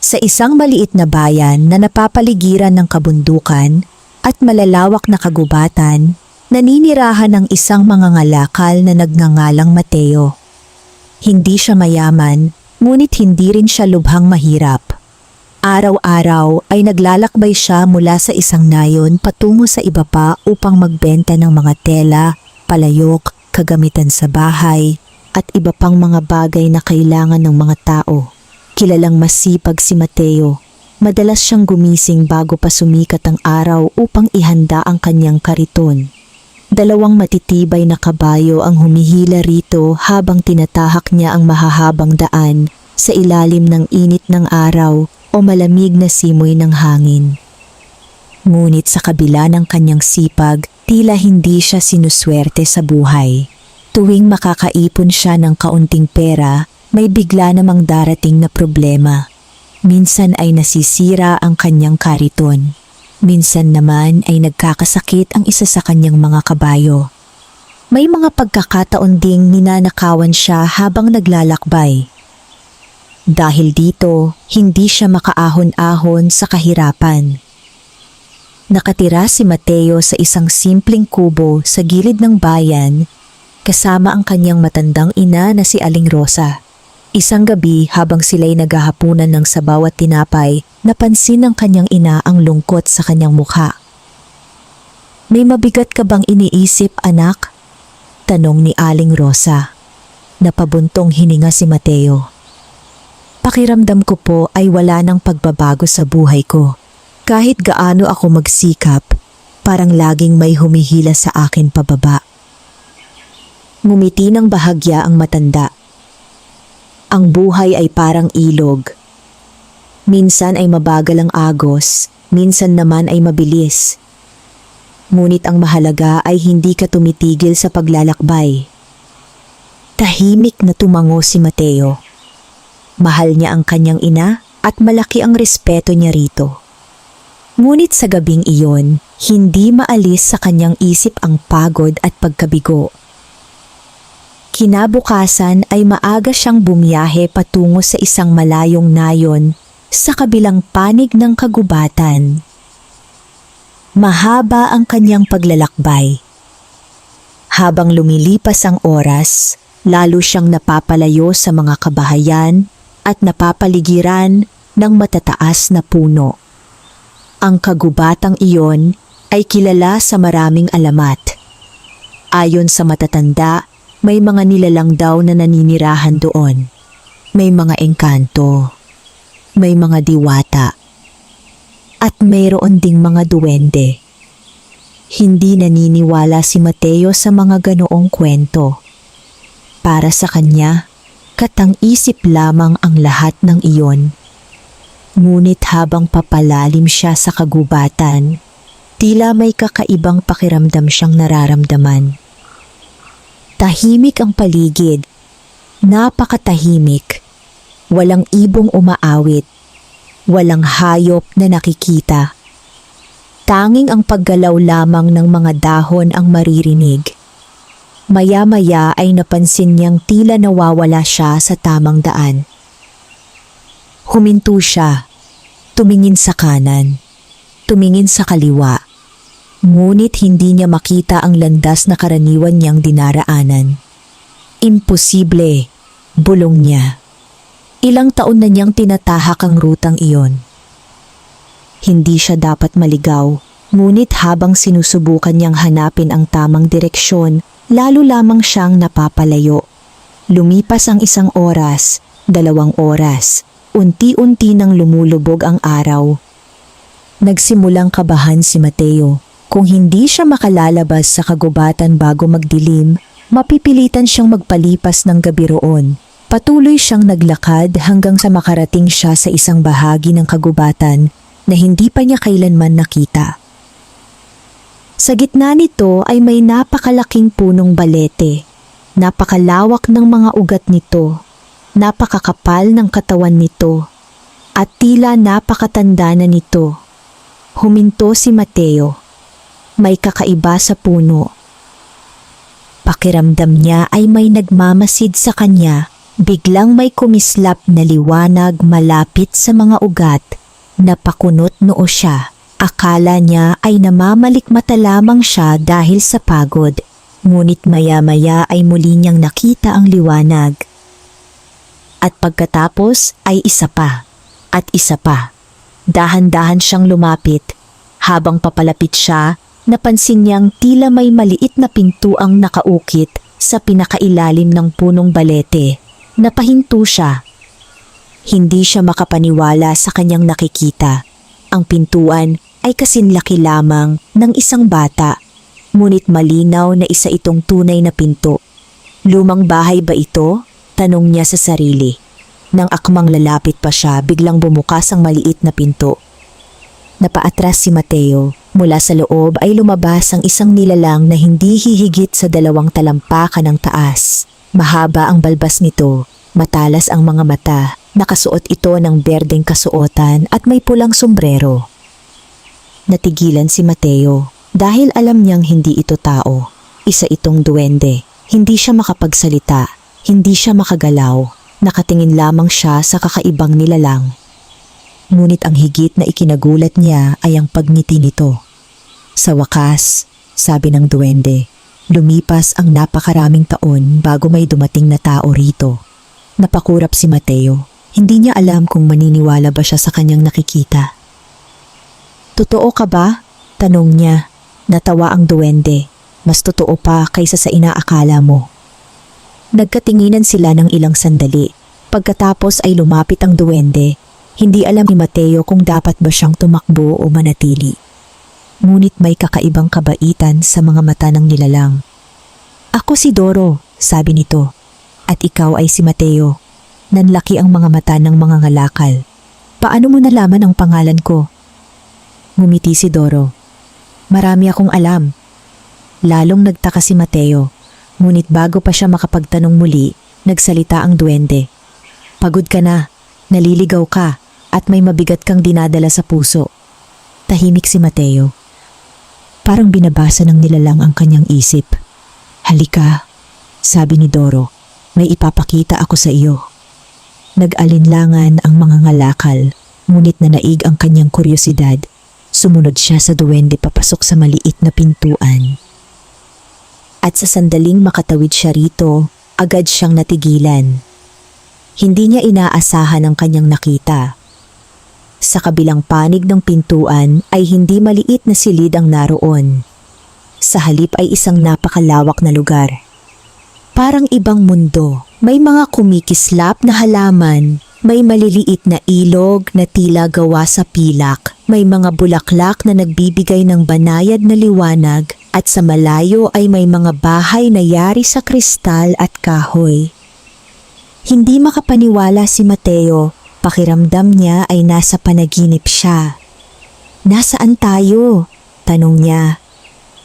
Sa isang maliit na bayan na napapaligiran ng kabundukan at malalawak na kagubatan, naninirahan ng isang mangangalakal na nagngangalang Mateo. Hindi siya mayaman, ngunit hindi rin siya lubhang mahirap. Araw-araw ay naglalakbay siya mula sa isang nayon patungo sa iba pa upang magbenta ng mga tela, palayok, kagamitan sa bahay, at iba pang mga bagay na kailangan ng mga tao. Kilalang masipag si Mateo. Madalas siyang gumising bago pa sumikat ang araw upang ihanda ang kanyang kariton. 2 matitibay na kabayo ang humihila rito habang tinatahak niya ang mahahabang daan sa ilalim ng init ng araw o malamig na simoy ng hangin. Ngunit sa kabila ng kanyang sipag, tila hindi siya sinuswerte sa buhay. Tuwing makakaipon siya ng kaunting pera, may bigla namang darating na problema. Minsan ay nasisira ang kanyang kariton. Minsan naman ay nagkakasakit ang isa sa kanyang mga kabayo. May mga pagkakataon ding ninanakawan siya habang naglalakbay. Dahil dito, hindi siya makaahon-ahon sa kahirapan. Nakatira si Mateo sa isang simpleng kubo sa gilid ng bayan kasama ang kanyang matandang ina na si Aling Rosa. Isang gabi habang sila'y naghahapunan ng sabaw at tinapay, napansin ng kanyang ina ang lungkot sa kanyang mukha. "May mabigat ka bang iniisip, anak?" tanong ni Aling Rosa. Napabuntong hininga si Mateo. "Pakiramdam ko po ay wala nang pagbabago sa buhay ko. Kahit gaano ako magsikap, parang laging may humihila sa akin pababa." Ngumiti ng bahagya ang matanda. "Ang buhay ay parang ilog. Minsan ay mabagal ang agos, minsan naman ay mabilis. Ngunit ang mahalaga ay hindi ka tumitigil sa paglalakbay." Tahimik na tumango si Mateo. Mahal niya ang kanyang ina at malaki ang respeto niya rito. Ngunit sa gabing iyon, hindi maalis sa kanyang isip ang pagod at pagkabigo. Kinabukasan ay maaga siyang bumiyahe patungo sa isang malayong nayon sa kabilang panig ng kagubatan. Mahaba ang kanyang paglalakbay. Habang lumilipas ang oras, lalo siyang napapalayo sa mga kabahayan at napapaligiran ng matataas na puno. Ang kagubatang iyon ay kilala sa maraming alamat. Ayon sa matatanda, may mga nilalang daw na naninirahan doon. May mga engkanto, may mga diwata, at mayroon ding mga duwende. Hindi naniniwala si Mateo sa mga ganoong kwento. Para sa kanya, katang-isip lamang ang lahat ng iyon. Ngunit habang papalalim siya sa kagubatan, tila may kakaibang pakiramdam siyang nararamdaman. Tahimik ang paligid, napakatahimik, walang ibong umaawit, walang hayop na nakikita. Tanging ang paggalaw lamang ng mga dahon ang maririnig. Maya-maya ay napansin niyang tila nawawala siya sa tamang daan. Huminto siya, tumingin sa kanan, tumingin sa kaliwa. Ngunit hindi niya makita ang landas na karaniwan niyang dinaraanan. Imposible, bulong niya. Ilang taon na niyang tinatahak ang rutang iyon. Hindi siya dapat maligaw, ngunit habang sinusubukan niyang hanapin ang tamang direksyon, lalo lamang siyang napapalayo. Lumipas ang 1 oras, 2 oras, unti-unti nang lumulubog ang araw. Nagsimulang kabahan si Mateo. Kung hindi siya makalalabas sa kagubatan bago magdilim, mapipilitan siyang magpalipas ng gabi roon. Patuloy siyang naglakad hanggang sa makarating siya sa isang bahagi ng kagubatan na hindi pa niya kailanman nakita. Sa gitna nito ay may napakalaking punong balete. Napakalawak ng mga ugat nito, napakakapal ng katawan nito, at tila napakatanda na nito. Huminto si Mateo. May kakaiba sa puno. Pakiramdam niya ay may nagmamasid sa kanya Biglang may kumislap na liwanag malapit sa mga ugat. Napakunot noo siya. Akala niya ay namamalikmata lamang siya dahil sa pagod. Ngunit maya-maya ay muli niyang nakita ang liwanag. At pagkatapos ay isa pa. At isa pa. Dahan-dahan siyang lumapit. Habang papalapit siya, napansin niyang tila may maliit na pintuang nakaukit sa pinakailalim ng punong balete. Napahinto siya. Hindi siya makapaniwala sa kanyang nakikita. Ang pintuan ay kasinlaki lamang ng isang bata, ngunit malinaw na isa itong tunay na pinto. Lumang bahay ba ito? Tanong niya sa sarili. Nang akmang lalapit pa siya, biglang bumukas ang maliit na pinto. Napaatras si Mateo. Mula sa loob ay lumabas ang isang nilalang na hindi hihigit sa 2 talampakan ng taas. Mahaba ang balbas nito, matalas ang mga mata, nakasuot ito ng berdeng kasuotan at may pulang sombrero. Natigilan si Mateo dahil alam niyang hindi ito tao. Isa itong duwende. Hindi siya makapagsalita, hindi siya makagalaw. Nakatingin lamang siya sa kakaibang nilalang. Ngunit ang higit na ikinagulat niya ay ang pagngiti nito. Sa wakas, sabi ng duwende, lumipas ang napakaraming taon bago may dumating na tao rito. Napakurap si Mateo. Hindi niya alam kung maniniwala ba siya sa kanyang nakikita. Totoo ka ba? Tanong niya. Natawa ang duwende. Mas totoo pa kaysa sa inaakala mo. Nagkatinginan sila ng ilang sandali. Pagkatapos ay lumapit ang duwende. Hindi alam ni Mateo kung dapat ba siyang tumakbo o manatili. Ngunit may kakaibang kabaitan sa mga mata ng nilalang. Ako si Doro, sabi nito. At ikaw ay si Mateo. Nanlaki ang mga mata ng mga ngalakal. Paano mo nalaman ang pangalan ko? Ngumiti si Doro. Marami akong alam. Lalong nagtaka si Mateo. Ngunit bago pa siya makapagtanong muli, nagsalita ang duwende. Pagod ka na, naliligaw ka, at may mabigat kang dinadala sa puso. Tahimik si Mateo. Parang binabasa ng nilalang ang kanyang isip. Halika, sabi ni Doro, may ipapakita ako sa iyo. Nag-alinlangan ang mga ngalakal, ngunit nanaig ang kanyang kuryosidad. Sumunod siya sa duwende papasok sa maliit na pintuan. At sa sandaling makatawid siya rito, agad siyang natigilan. Hindi niya inaasahan ang kanyang nakita. Sa kabilang panig ng pintuan ay hindi maliit na silid ang naroon. Sa halip ay isang napakalawak na lugar. Parang ibang mundo. May mga kumikislap na halaman. May maliliit na ilog na tila gawa sa pilak. May mga bulaklak na nagbibigay ng banayad na liwanag. At sa malayo ay may mga bahay na yari sa kristal at kahoy. Hindi makapaniwala si Mateo. Pakiramdam niya ay nasa panaginip siya. Nasaan tayo? Tanong niya.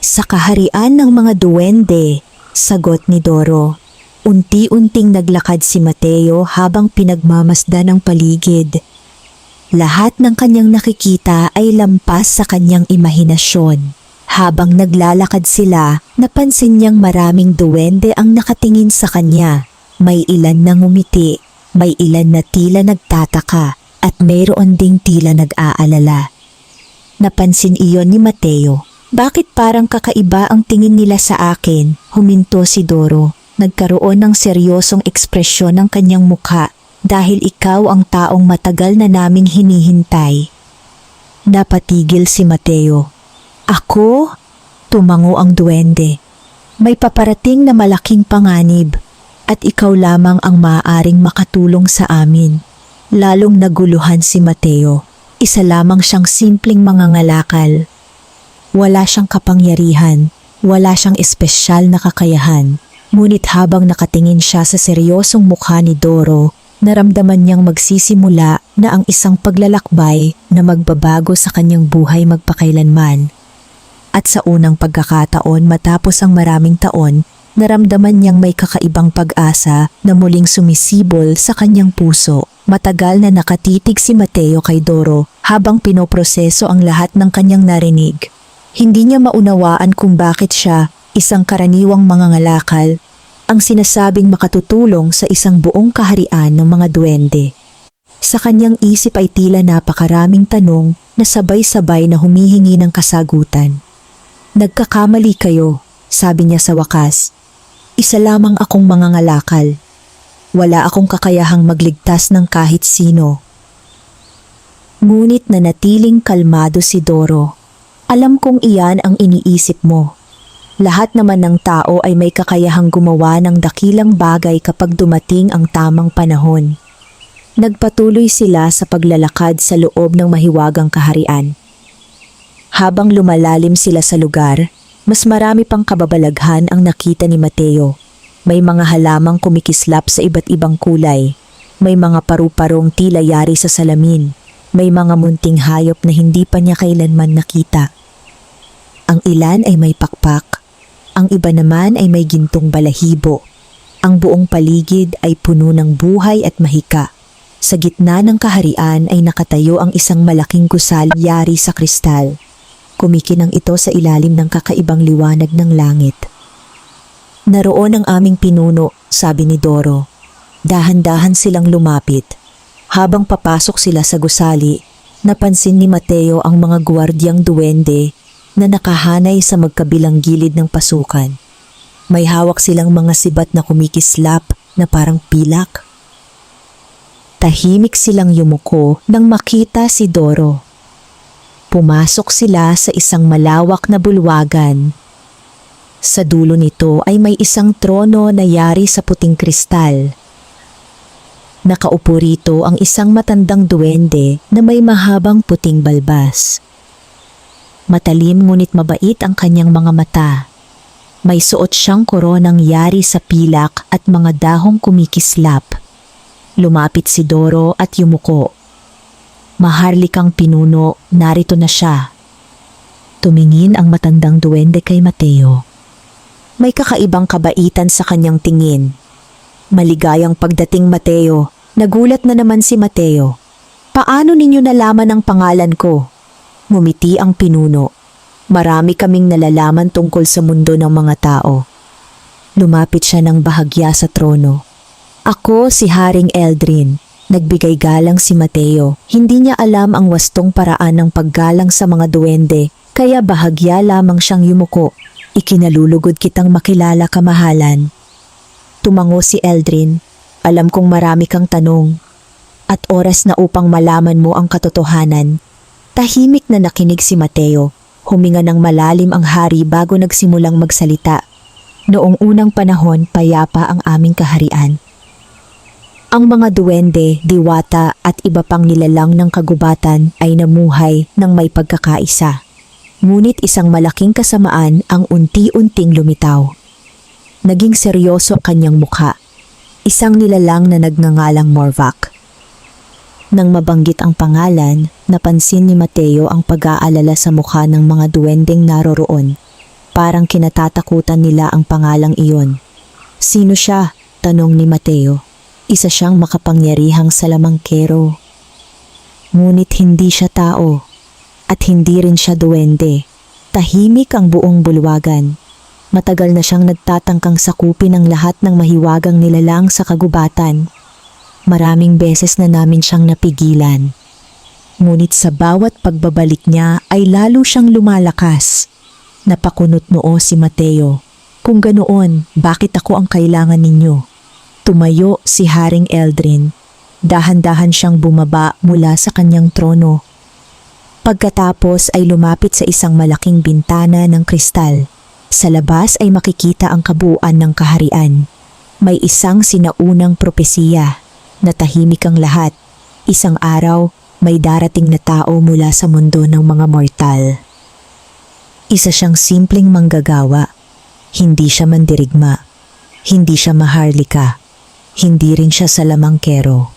Sa kaharian ng mga duwende, sagot ni Doro. Unti-unting naglakad si Mateo habang pinagmamasdan ang paligid. Lahat ng kanyang nakikita ay lampas sa kanyang imahinasyon. Habang naglalakad sila, napansin niyang maraming duwende ang nakatingin sa kanya. May ilan na ngumiti. May ilan na tila nagtataka at mayroon ding tila nag-aalala. Napansin iyon ni Mateo. Bakit parang kakaiba ang tingin nila sa akin? Huminto si Doro. Nagkaroon ng seryosong ekspresyon ng kanyang mukha dahil ikaw ang taong matagal na naming hinihintay. Napatigil si Mateo. Ako? Tumango ang duwende. May paparating na malaking panganib. At ikaw lamang ang maaaring makatulong sa amin. Lalong naguluhan si Mateo. Isa lamang siyang simpleng mangangalakal. Wala siyang kapangyarihan, wala siyang espesyal na kakayahan. Ngunit habang nakatingin siya sa seryosong mukha ni Doro, naramdaman niyang magsisimula na ang isang paglalakbay na magbabago sa kanyang buhay magpakailanman. At sa unang pagkakataon matapos ang maraming taon, naramdaman niyang may kakaibang pag-asa na muling sumisibol sa kanyang puso. Matagal na nakatitig si Mateo kay Doro habang pinoproseso ang lahat ng kanyang narinig. Hindi niya maunawaan kung bakit siya, isang karaniwang mangangalakal, ang sinasabing makatutulong sa isang buong kaharian ng mga duwende. Sa kanyang isip ay tila napakaraming tanong na sabay-sabay na humihingi ng kasagutan. Nagkakamali kayo, sabi niya sa wakas. Isa lamang akong mangangalakal. Wala akong kakayahang magligtas ng kahit sino. Ngunit nanatiling kalmado si Doro. Alam kong iyan ang iniisip mo. Lahat naman ng tao ay may kakayahang gumawa ng dakilang bagay kapag dumating ang tamang panahon. Nagpatuloy sila sa paglalakad sa loob ng mahiwagang kaharian. Habang lumalalim sila sa lugar, mas marami pang kababalaghan ang nakita ni Mateo. May mga halamang kumikislap sa iba't ibang kulay. May mga paru-parong tila yari sa salamin. May mga munting hayop na hindi pa niya kailanman nakita. Ang ilan ay may pakpak. Ang iba naman ay may gintong balahibo. Ang buong paligid ay puno ng buhay at mahika. Sa gitna ng kaharian ay nakatayo ang isang malaking gusali yari sa kristal. Kumikinang ito sa ilalim ng kakaibang liwanag ng langit. Naroon ang aming pinuno, sabi ni Doro. Dahan-dahan silang lumapit. Habang papasok sila sa gusali, napansin ni Mateo ang mga guwardyang duwende na nakahanay sa magkabilang gilid ng pasukan. May hawak silang mga sibat na kumikislap na parang pilak. Tahimik silang yumuko nang makita si Doro. Pumasok sila sa isang malawak na bulwagan. Sa dulo nito ay may isang trono na yari sa puting kristal. Nakaupo rito ang isang matandang duwende na may mahabang puting balbas. Matalim ngunit mabait ang kanyang mga mata. May suot siyang koronang yari sa pilak at mga dahong kumikislap. Lumapit si Doro at yumuko. Maharlikang pinuno, narito na siya. Tumingin ang matandang duwende kay Mateo. May kakaibang kabaitan sa kanyang tingin. Maligayang pagdating, Mateo. Nagulat na naman si Mateo. Paano ninyo nalaman ang pangalan ko? Ngumiti ang pinuno. Marami kaming nalalaman tungkol sa mundo ng mga tao. Lumapit siya ng bahagya sa trono. Ako si Haring Eldrin. Nagbigay galang si Mateo. Hindi niya alam ang wastong paraan ng paggalang sa mga duwende, kaya bahagya lamang siyang yumuko. Ikinalulugod kitang makilala, kamahalan. Tumango si Eldrin. Alam kong marami kang tanong. At oras na upang malaman mo ang katotohanan. Tahimik na nakinig si Mateo. Huminga ng malalim ang hari bago nagsimulang magsalita. Noong unang panahon, payapa ang aming kaharian. Ang mga duwende, diwata at iba pang nilalang ng kagubatan ay namuhay ng may pagkakaisa. Ngunit isang malaking kasamaan ang unti-unting lumitaw. Naging seryoso kanyang mukha. Isang nilalang na nagngangalang Morvac. Nang mabanggit ang pangalan, napansin ni Mateo ang pag-aalala sa mukha ng mga duwendeng naroroon. Parang kinatatakutan nila ang pangalang iyon. Sino siya? Tanong ni Mateo. Isa siyang makapangyarihang salamangkero. Ngunit hindi siya tao. At hindi rin siya duwende. Tahimik ang buong bulwagan. Matagal na siyang nagtatangkang sakupin ang lahat ng mahiwagang nilalang sa kagubatan. Maraming beses na namin siyang napigilan. Ngunit sa bawat pagbabalik niya ay lalo siyang lumalakas. Napakunot noo si Mateo. Kung ganoon, bakit ako ang kailangan ninyo? Tumayo si Haring Eldrin. Dahan-dahan siyang bumaba mula sa kanyang trono. Pagkatapos ay lumapit sa isang malaking bintana ng kristal. Sa labas ay makikita ang kabuuan ng kaharian. May isang sinaunang propesiya na tahimik ang lahat. Isang araw, may darating na tao mula sa mundo ng mga mortal. Isa siyang simpleng manggagawa. Hindi siya mandirigma. Hindi siya maharlika. Hindi rin siya salamangkero.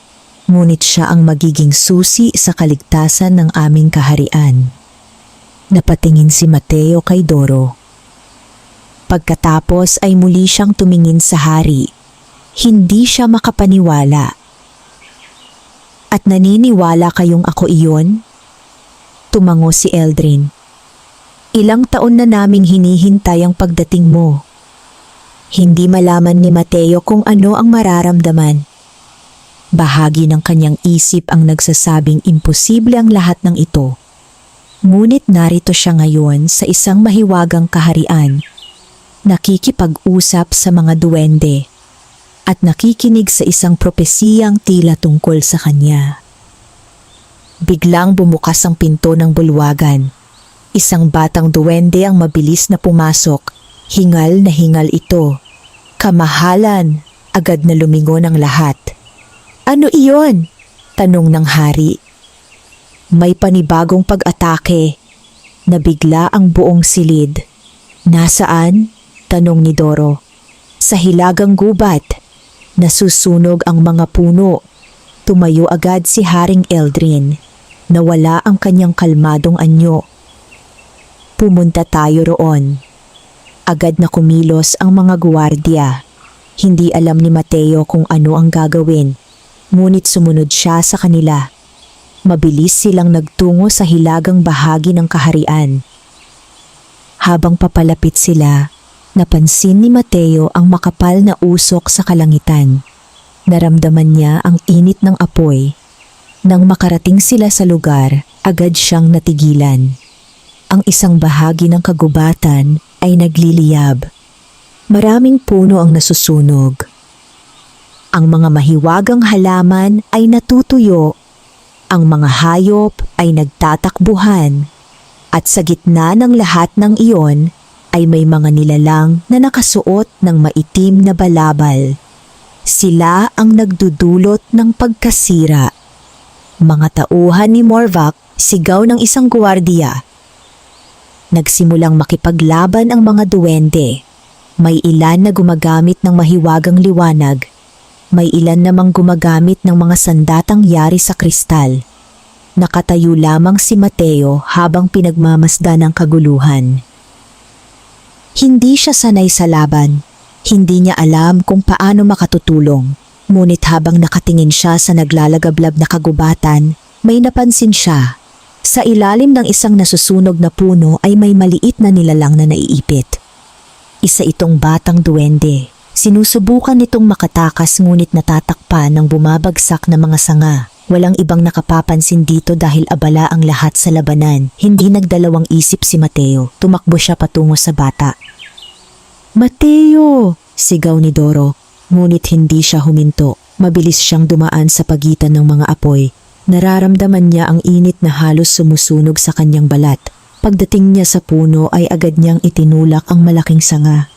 Ngunit siya ang magiging susi sa kaligtasan ng aming kaharian. Napatingin si Mateo kay Doro. Pagkatapos ay muli siyang tumingin sa hari. Hindi siya makapaniwala. At naniniwala kayong ako iyon? Tumango si Eldrin. Ilang taon na naming hinihintay ang pagdating mo. Hindi malaman ni Mateo kung ano ang mararamdaman. Bahagi ng kanyang isip ang nagsasabing imposible ang lahat ng ito. Ngunit narito siya ngayon sa isang mahiwagang kaharian, nakikipag-usap sa mga duwende at nakikinig sa isang propesiyang tila tungkol sa kanya. Biglang bumukas ang pinto ng bulwagan. Isang batang duwende ang mabilis na pumasok. Hingal na hingal ito. Kamahalan, agad na lumingon ang lahat. Ano iyon? Tanong ng hari. May panibagong pag-atake. Nabigla ang buong silid. Nasaan? Tanong ni Doro. Sa hilagang gubat. Nasusunog ang mga puno. Tumayo agad si Haring Eldrin. Nawala ang kanyang kalmadong anyo. Pumunta tayo roon. Agad na kumilos ang mga guwardiya. Hindi alam ni Mateo kung ano ang gagawin, ngunit sumunod siya sa kanila. Mabilis silang nagtungo sa hilagang bahagi ng kaharian. Habang papalapit sila, napansin ni Mateo ang makapal na usok sa kalangitan. Naramdaman niya ang init ng apoy. Nang makarating sila sa lugar, agad siyang natigilan. Ang isang bahagi ng kagubatan ay nagliliyab. Maraming puno ang nasusunog. Ang mga mahiwagang halaman ay natutuyo. Ang mga hayop ay nagtatakbuhan. At sa gitna ng lahat ng iyon ay may mga nilalang na nakasuot ng maitim na balabal. Sila ang nagdudulot ng pagkasira. Mga tauhan ni Morvac, sigaw ng isang guwardiya. Nagsimulang makipaglaban ang mga duwende. May ilan na gumagamit ng mahiwagang liwanag. May ilan namang gumagamit ng mga sandatang yari sa kristal. Nakatayo lamang si Mateo habang pinagmamasdan ang kaguluhan. Hindi siya sanay sa laban. Hindi niya alam kung paano makatutulong. Ngunit habang nakatingin siya sa naglalagablab na kagubatan, may napansin siya. Sa ilalim ng isang nasusunog na puno ay may maliit na nilalang na naiipit. Isa itong batang duwende. Sinusubukan nitong makatakas ngunit natatakpan ng bumabagsak na mga sanga. Walang ibang nakapapansin dito dahil abala ang lahat sa labanan. Hindi nagdalawang isip si Mateo. Tumakbo siya patungo sa bata. Mateo! Sigaw ni Doro. Ngunit hindi siya huminto. Mabilis siyang dumaan sa pagitan ng mga apoy. Nararamdaman niya ang init na halos sumusunog sa kanyang balat. Pagdating niya sa puno ay agad niyang itinulak ang malaking sanga.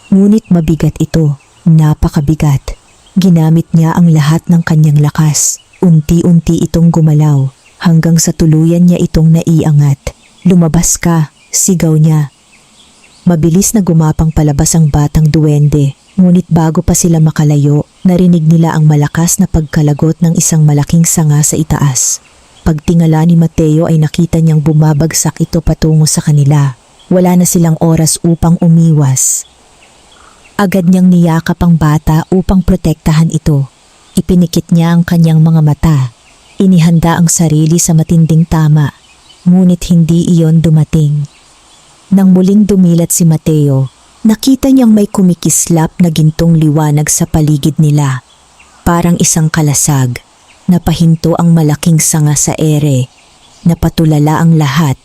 Ngunit mabigat ito. Napakabigat. Ginamit niya ang lahat ng kanyang lakas. Unti-unti itong gumalaw hanggang sa tuluyan niya itong naiangat. Lumabas ka, sigaw niya. Mabilis na gumapang palabas ang batang duwende. Ngunit bago pa sila makalayo, narinig nila ang malakas na pagkalagot ng isang malaking sanga sa itaas. Pagtingala ni Mateo ay nakita niyang bumabagsak ito patungo sa kanila. Wala na silang oras upang umiwas. Agad niyang niyakap ang bata upang protektahan ito. Ipinikit niya ang kanyang mga mata. Inihanda ang sarili sa matinding tama. Ngunit hindi iyon dumating. Nang muling dumilat si Mateo, nakita niyang may kumikislap na gintong liwanag sa paligid nila. Parang isang kalasag. Napahinto ang malaking sanga sa ere. Napatulala ang lahat.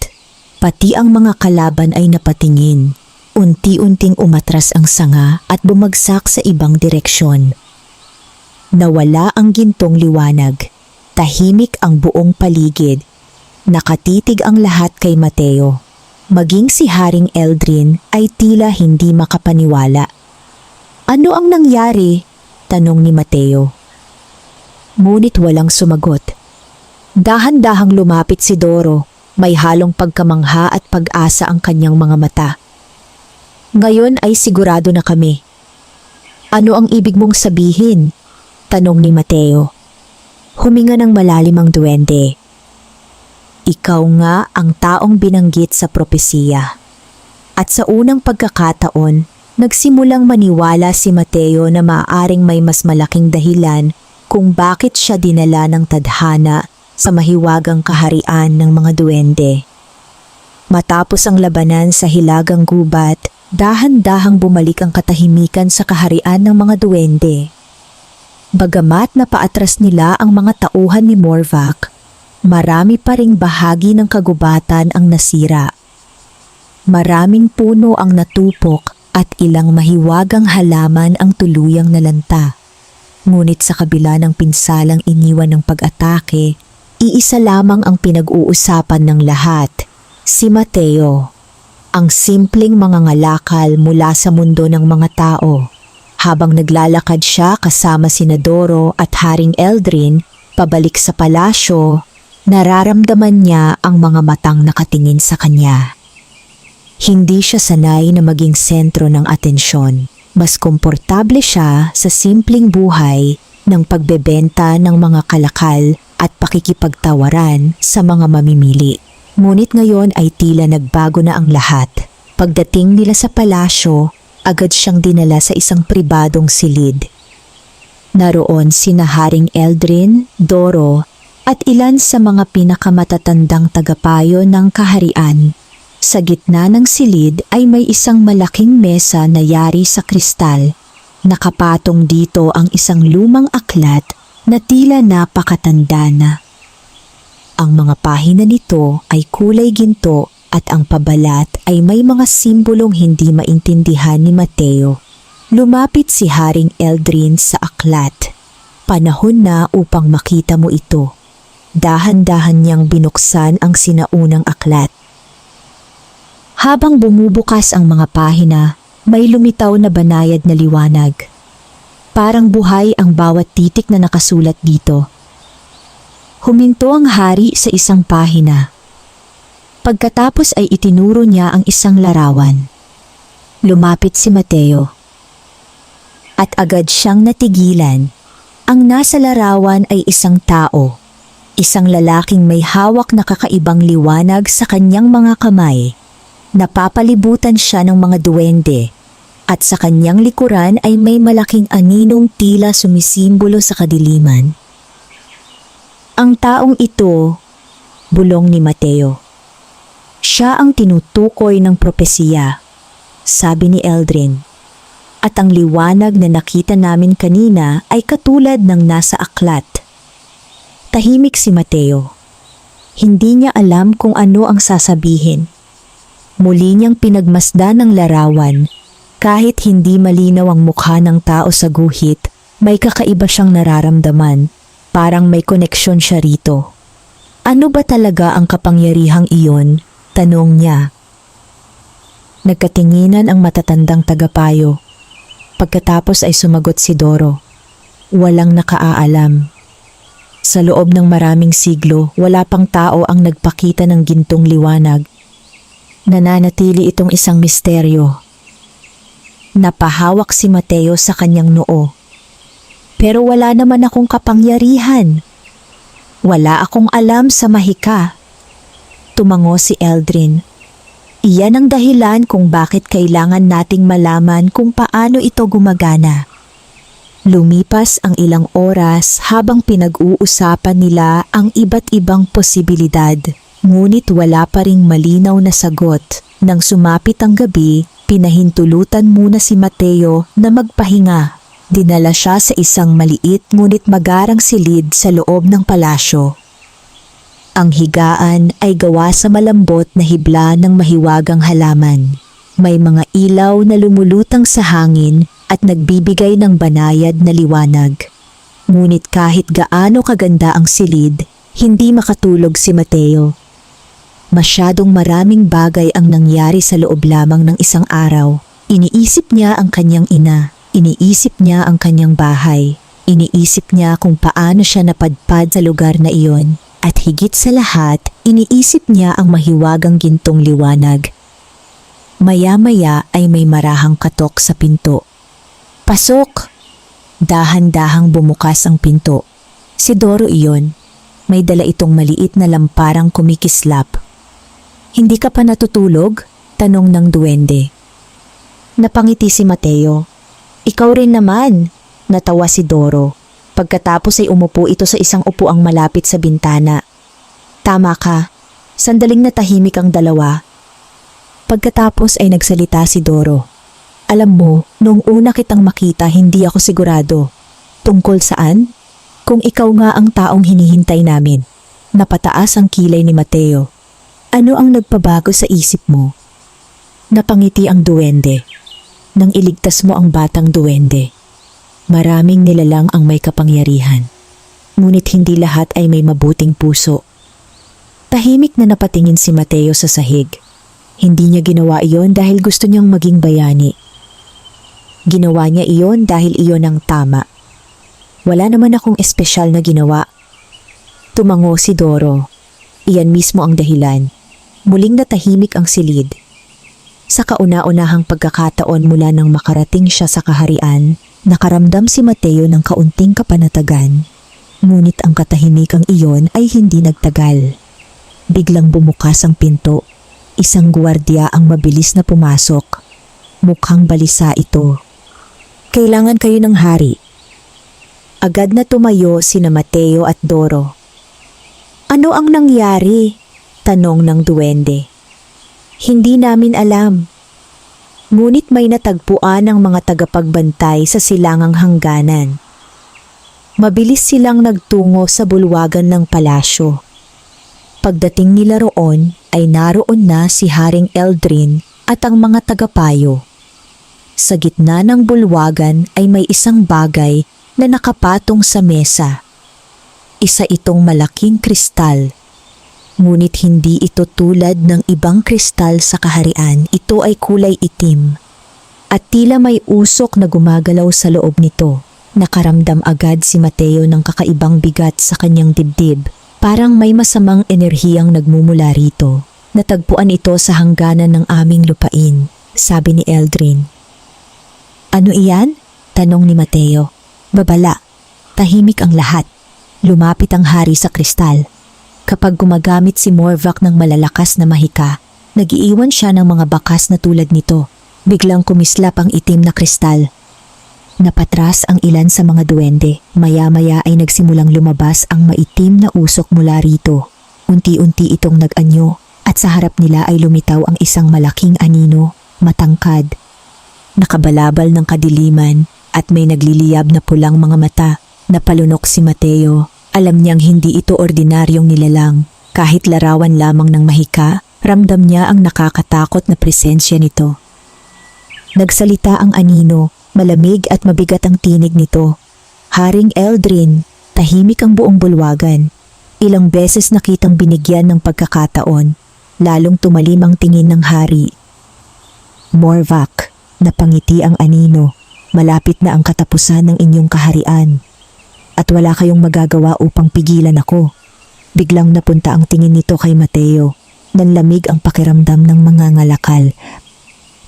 Pati ang mga kalaban ay napatingin. Unti-unting umatras ang sanga at bumagsak sa ibang direksyon. Nawala ang gintong liwanag. Tahimik ang buong paligid. Nakatitig ang lahat kay Mateo. Maging si Haring Eldrin ay tila hindi makapaniwala. Ano ang nangyari? Tanong ni Mateo. Ngunit walang sumagot. Dahan-dahang lumapit si Doro. May halong pagkamangha at pag-asa ang kanyang mga mata. Ngayon ay sigurado na kami. Ano ang ibig mong sabihin? Tanong ni Mateo. Huminga ng malalim ang duwende. Ikaw nga ang taong binanggit sa propesiya. At sa unang pagkakataon, nagsimulang maniwala si Mateo na maaaring may mas malaking dahilan kung bakit siya dinala ng tadhana sa mahiwagang kaharian ng mga duwende. Matapos ang labanan sa hilagang gubat, dahan-dahang bumalik ang katahimikan sa kaharian ng mga duwende. Bagamat napaatras nila ang mga tauhan ni Morvac, marami pa ring bahagi ng kagubatan ang nasira. Maraming puno ang natupok at ilang mahiwagang halaman ang tuluyang nalanta. Ngunit sa kabila ng pinsalang iniwan ng pag-atake, iisa lamang ang pinag-uusapan ng lahat, si Mateo. Ang simpleng mangangalakal mula sa mundo ng mga tao. Habang naglalakad siya kasama sina Doro at Haring Eldrin pabalik sa palasyo, nararamdaman niya ang mga matang nakatingin sa kanya. Hindi siya sanay na maging sentro ng atensyon. Mas komportable siya sa simpleng buhay ng pagbebenta ng mga kalakal at pakikipagtawaran sa mga mamimili. Ngunit ngayon ay tila nagbago na ang lahat. Pagdating nila sa palasyo, agad siyang dinala sa isang pribadong silid. Naroon sina Haring Eldrin, Doro at ilan sa mga pinakamatatandang tagapayo ng kaharian. Sa gitna ng silid ay may isang malaking mesa na yari sa kristal. Nakapatong dito ang isang lumang aklat na tila napakatanda na. Ang mga pahina nito ay kulay ginto at ang pabalat ay may mga simbolong hindi maintindihan ni Mateo. Lumapit si Haring Eldrin sa aklat. Panahon na upang makita mo ito. Dahan-dahan niyang binuksan ang sinaunang aklat. Habang bumubukas ang mga pahina, may lumitaw na banayad na liwanag. Parang buhay ang bawat titik na nakasulat dito. Huminto ang hari sa isang pahina. Pagkatapos ay itinuro niya ang isang larawan. Lumapit si Mateo. At agad siyang natigilan. Ang nasa larawan ay isang tao. Isang lalaking may hawak na kakaibang liwanag sa kanyang mga kamay. Napapalibutan siya ng mga duwende at sa kanyang likuran ay may malaking aninong tila sumisimbolo sa kadiliman. Ang taong ito, bulong ni Mateo. Siya ang tinutukoy ng propesiya, sabi ni Eldrin. At ang liwanag na nakita namin kanina ay katulad ng nasa aklat. Tahimik si Mateo. Hindi niya alam kung ano ang sasabihin. Muli niyang pinagmasdan ng larawan. Kahit hindi malinaw ang mukha ng tao sa guhit, may kakaiba siyang nararamdaman. Parang may koneksyon siya rito. Ano ba talaga ang kapangyarihang iyon? Tanong niya. Nagkatinginan ang matatandang tagapayo. Pagkatapos ay sumagot si Doro. Walang nakaaalam. Sa loob ng maraming siglo, wala pang tao ang nagpakita ng gintong liwanag. Nananatili itong isang misteryo. Napahawak si Mateo sa kanyang noo. Pero wala naman akong kapangyarihan. Wala akong alam sa mahika. Tumango si Eldrin. Iyan ang dahilan kung bakit kailangan nating malaman kung paano ito gumagana. Lumipas ang ilang oras habang pinag-uusapan nila ang iba't ibang posibilidad. Ngunit wala pa ring malinaw na sagot. Nang sumapit ang gabi, pinahintulutan muna si Mateo na magpahinga. Dinala siya sa isang maliit ngunit magarang silid sa loob ng palasyo. Ang higaan ay gawa sa malambot na hibla ng mahiwagang halaman. May mga ilaw na lumulutang sa hangin at nagbibigay ng banayad na liwanag. Ngunit kahit gaano kaganda ang silid, hindi makatulog si Mateo. Masyadong maraming bagay ang nangyari sa loob lamang ng isang araw. Iniisip niya ang kanyang ina. Iniisip niya ang kanyang bahay. Iniisip niya kung paano siya napadpad sa lugar na iyon. At higit sa lahat, iniisip niya ang mahiwagang gintong liwanag. Maya-maya ay may marahang katok sa pinto. Pasok! Dahan-dahang bumukas ang pinto. Si Doro iyon. May dala itong maliit na lamparang kumikislap. Hindi ka pa natutulog? Tanong ng duwende. Napangiti si Mateo. Ikaw rin naman, natawa si Doro. Pagkatapos ay umupo ito sa isang upuang malapit sa bintana. Tama ka, sandaling natahimik ang dalawa. Pagkatapos ay nagsalita si Doro. Alam mo, noong una kitang makita hindi ako sigurado. Tungkol saan? Kung ikaw nga ang taong hinihintay namin. Napataas ang kilay ni Mateo. Ano ang nagpabago sa isip mo? Napangiti ang duwende. Nang iligtas mo ang batang duwende. Maraming nilalang ang may kapangyarihan. Ngunit hindi lahat ay may mabuting puso. Tahimik na napatingin si Mateo sa sahig. Hindi niya ginawa iyon dahil gusto niyang maging bayani. Ginawa niya iyon dahil iyon ang tama. Wala naman akong espesyal na ginawa. Tumango si Doro. Iyan mismo ang dahilan. Muling natahimik ang silid. Sa kauna-unahang pagkakataon mula nang makarating siya sa kaharian, nakaramdam si Mateo ng kaunting kapanatagan. Ngunit ang katahimikang iyon ay hindi nagtagal. Biglang bumukas ang pinto. Isang guwardiya ang mabilis na pumasok. Mukhang balisa ito. Kailangan kayo ng hari. Agad na tumayo sina Mateo at Doro. Ano ang nangyari? Tanong ng duwende. Hindi namin alam. Ngunit may natagpuan ang mga tagapagbantay sa silangang hangganan. Mabilis silang nagtungo sa bulwagan ng palasyo. Pagdating nila roon ay naroon na si Haring Eldrin at ang mga tagapayo. Sa gitna ng bulwagan ay may isang bagay na nakapatong sa mesa. Isa itong malaking kristal. Ngunit hindi ito tulad ng ibang kristal sa kaharian. Ito ay kulay itim. At tila may usok na gumagalaw sa loob nito. Nakaramdam agad si Mateo ng kakaibang bigat sa kanyang dibdib. Parang may masamang enerhiyang nagmumula rito. Natagpuan ito sa hangganan ng aming lupain, sabi ni Eldrin. Ano iyan? Tanong ni Mateo. Babala. Tahimik ang lahat. Lumapit ang hari sa kristal. Kapag gumagamit si Morvac ng malalakas na mahika, nag-iiwan siya ng mga bakas na tulad nito. Biglang kumislap ang itim na kristal. Napatras ang ilan sa mga duwende. Maya-maya ay nagsimulang lumabas ang maitim na usok mula rito. Unti-unti itong nag-anyo at sa harap nila ay lumitaw ang isang malaking anino, matangkad. Nakabalabal ng kadiliman at may nagliliyab na pulang mga mata. Napalunok si Mateo. Alam niyang hindi ito ordinaryong nilalang. Kahit larawan lamang ng mahika, ramdam niya ang nakakatakot na presensya nito. Nagsalita ang anino. Malamig at mabigat ang tinig nito. Haring Eldrin, tahimik ang buong bulwagan. Ilang beses nakitang binigyan ng pagkakataon, lalong tumalim ang tingin ng hari. Morvac, napangiti ang anino, malapit na ang katapusan ng inyong kaharian. At wala kayong magagawa upang pigilan ako. Biglang napunta ang tingin nito kay Mateo. Nanlamig ang pakiramdam ng mga ngalakal.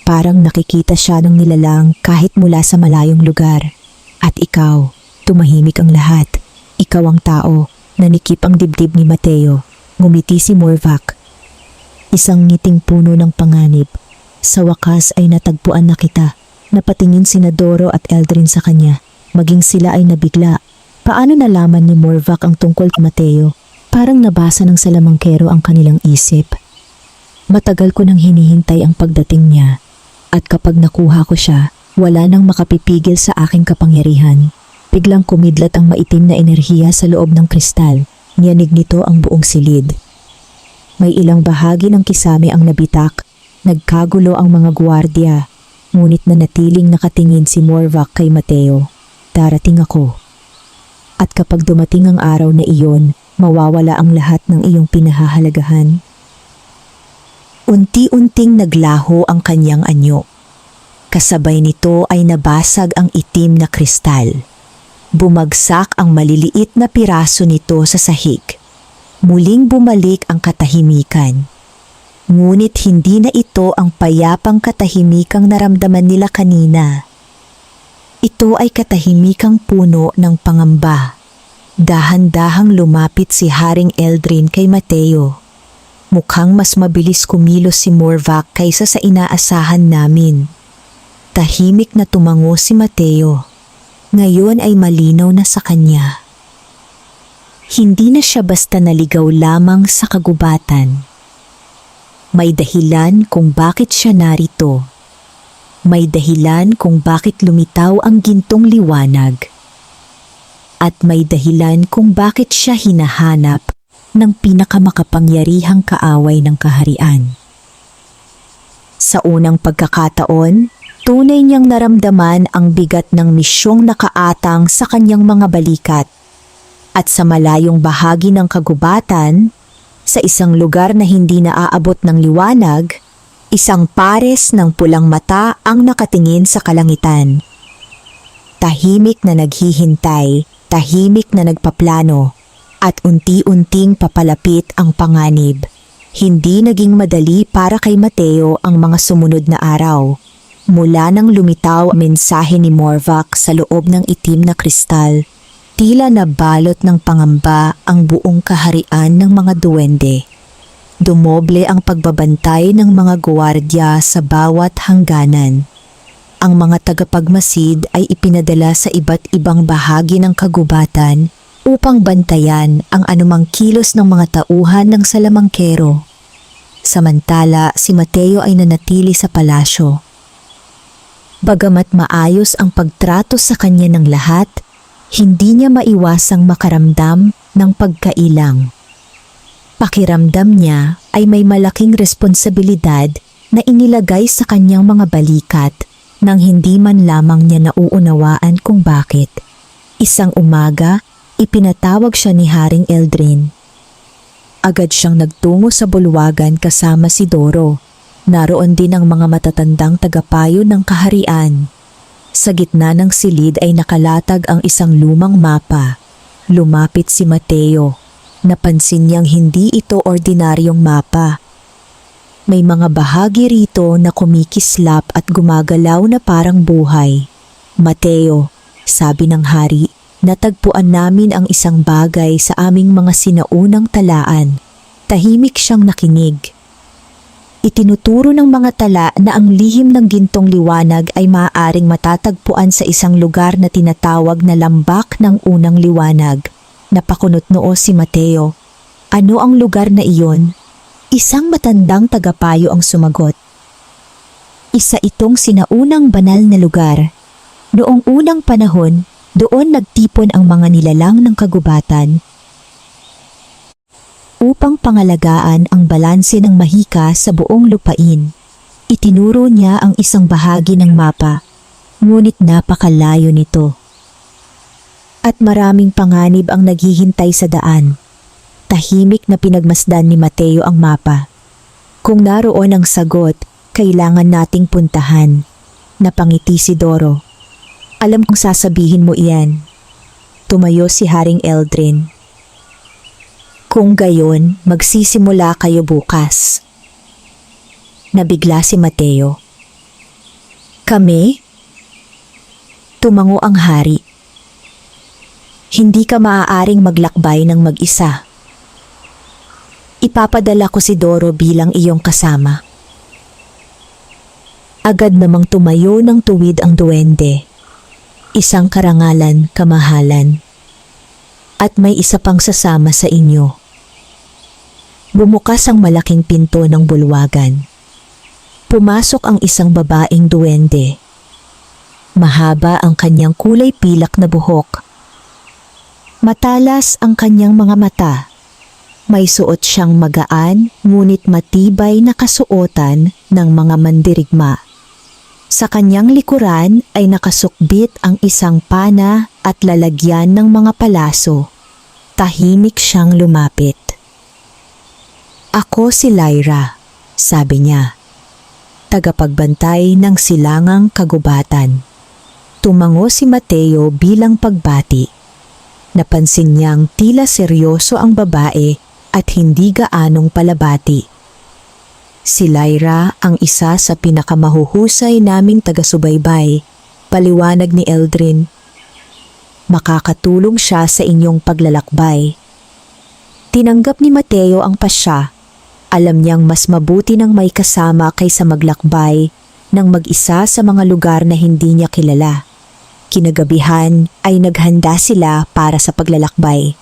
Parang nakikita siya ng nilalang kahit mula sa malayong lugar. At ikaw, tumahimik ang lahat. Ikaw ang tao, nanikip ang dibdib ni Mateo. Ngumiti si Morvac. Isang ngiting puno ng panganib. Sa wakas ay natagpuan na kita. Napatingin sina Doro at Eldrin sa kanya. Maging sila ay nabigla. Paano nalaman ni Morvac ang tungkol kay Mateo? Parang nabasa ng salamangkero ang kanilang isip. Matagal ko nang hinihintay ang pagdating niya. At kapag nakuha ko siya, wala nang makapipigil sa aking kapangyarihan. Biglang kumidlat ang maitim na enerhiya sa loob ng kristal. Niyanig nito ang buong silid. May ilang bahagi ng kisame ang nabitak. Nagkagulo ang mga guwardiya. Ngunit nanatiling nakatingin si Morvac kay Mateo. Darating ako. At kapag dumating ang araw na iyon, mawawala ang lahat ng iyong pinahahalagahan. Unti-unting naglaho ang kanyang anyo. Kasabay nito ay nabasag ang itim na kristal. Bumagsak ang maliliit na piraso nito sa sahig. Muling bumalik ang katahimikan. Ngunit hindi na ito ang payapang katahimikang naramdaman nila kanina. Ito ay katahimikang puno ng pangamba. Dahan-dahang lumapit si Haring Eldrin kay Mateo. Mukhang mas mabilis kumilos si Morvac kaysa sa inaasahan namin. Tahimik na tumango si Mateo. Ngayon ay malinaw na sa kanya. Hindi na siya basta naligaw lamang sa kagubatan. May dahilan kung bakit siya narito. May dahilan kung bakit lumitaw ang gintong liwanag. At may dahilan kung bakit siya hinahanap ng pinakamakapangyarihang kaaway ng kaharian. Sa unang pagkakataon, tunay niyang naramdaman ang bigat ng misyong nakaatang sa kanyang mga balikat. At sa malayong bahagi ng kagubatan, sa isang lugar na hindi naaabot ng liwanag, isang pares ng pulang mata ang nakatingin sa kalangitan. Tahimik na naghihintay, tahimik na nagpaplano, at unti-unting papalapit ang panganib. Hindi naging madali para kay Mateo ang mga sumunod na araw. Mula nang lumitaw ang mensahe ni Morvac sa loob ng itim na kristal, tila nabalot ng pangamba ang buong kaharian ng mga duwende. Dumoble ang pagbabantay ng mga guwardya sa bawat hangganan. Ang mga tagapagmasid ay ipinadala sa iba't ibang bahagi ng kagubatan upang bantayan ang anumang kilos ng mga tauhan ng salamangkero. Samantala, si Mateo ay nanatili sa palasyo. Bagamat maayos ang pagtrato sa kanya ng lahat, hindi niya maiwasang makaramdam ng pagkailang. Pakiramdam niya ay may malaking responsibilidad na inilagay sa kanyang mga balikat nang hindi man lamang niya nauunawaan kung bakit. Isang umaga, ipinatawag siya ni Haring Eldrin. Agad siyang nagtungo sa bulwagan kasama si Doro. Naroon din ang mga matatandang tagapayo ng kaharian. Sa gitna ng silid ay nakalatag ang isang lumang mapa. Lumapit si Mateo. Napansin niyang hindi ito ordinaryong mapa. May mga bahagi rito na kumikislap at gumagalaw na parang buhay. Mateo, sabi ng hari, natagpuan namin ang isang bagay sa aming mga sinaunang talaan. Tahimik siyang nakinig. Itinuturo ng mga tala na ang lihim ng gintong liwanag ay maaaring matatagpuan sa isang lugar na tinatawag na lambak ng unang liwanag. Napakunot noo si Mateo. Ano ang lugar na iyon? Isang matandang tagapayo ang sumagot. Isa itong sinaunang banal na lugar. Noong unang panahon, doon nagtipon ang mga nilalang ng kagubatan upang pangalagaan ang balanse ng mahika sa buong lupain. Itinuro niya ang isang bahagi ng mapa, ngunit napakalayo nito. At maraming panganib ang naghihintay sa daan. Tahimik na pinagmasdan ni Mateo ang mapa. Kung naroon ang sagot, kailangan nating puntahan. Napangiti si Doro. Alam kong sasabihin mo iyan. Tumayo si Haring Eldrin. Kung gayon, magsisimula kayo bukas. Nabigla si Mateo. Kami? Tumango ang hari. Hindi ka maaaring maglakbay ng mag-isa. Ipapadala ko si Doro bilang iyong kasama. Agad namang tumayo ng tuwid ang duwende. Isang karangalan, kamahalan. At may isa pang sasama sa inyo. Bumukas ang malaking pinto ng bulwagan. Pumasok ang isang babaeng duwende. Mahaba ang kanyang kulay pilak na buhok. Matalas ang kanyang mga mata. May suot siyang magaan ngunit matibay na kasuotan ng mga mandirigma. Sa kanyang likuran ay nakasukbit ang isang pana at lalagyan ng mga palaso. Tahimik siyang lumapit. Ako si Lyra, sabi niya. Tagapagbantay ng silangang kagubatan. Tumango si Mateo bilang pagbati. Napansin niyang tila seryoso ang babae at hindi gaanong palabati. Si Lyra ang isa sa pinakamahuhusay naming taga-subaybay, paliwanag ni Eldrin. Makakatulong siya sa inyong paglalakbay. Tinanggap ni Mateo ang pasya. Alam niyang mas mabuti nang may kasama kaysa maglakbay nang mag-isa sa mga lugar na hindi niya kilala. Kinagabihan ay naghanda sila para sa paglalakbay.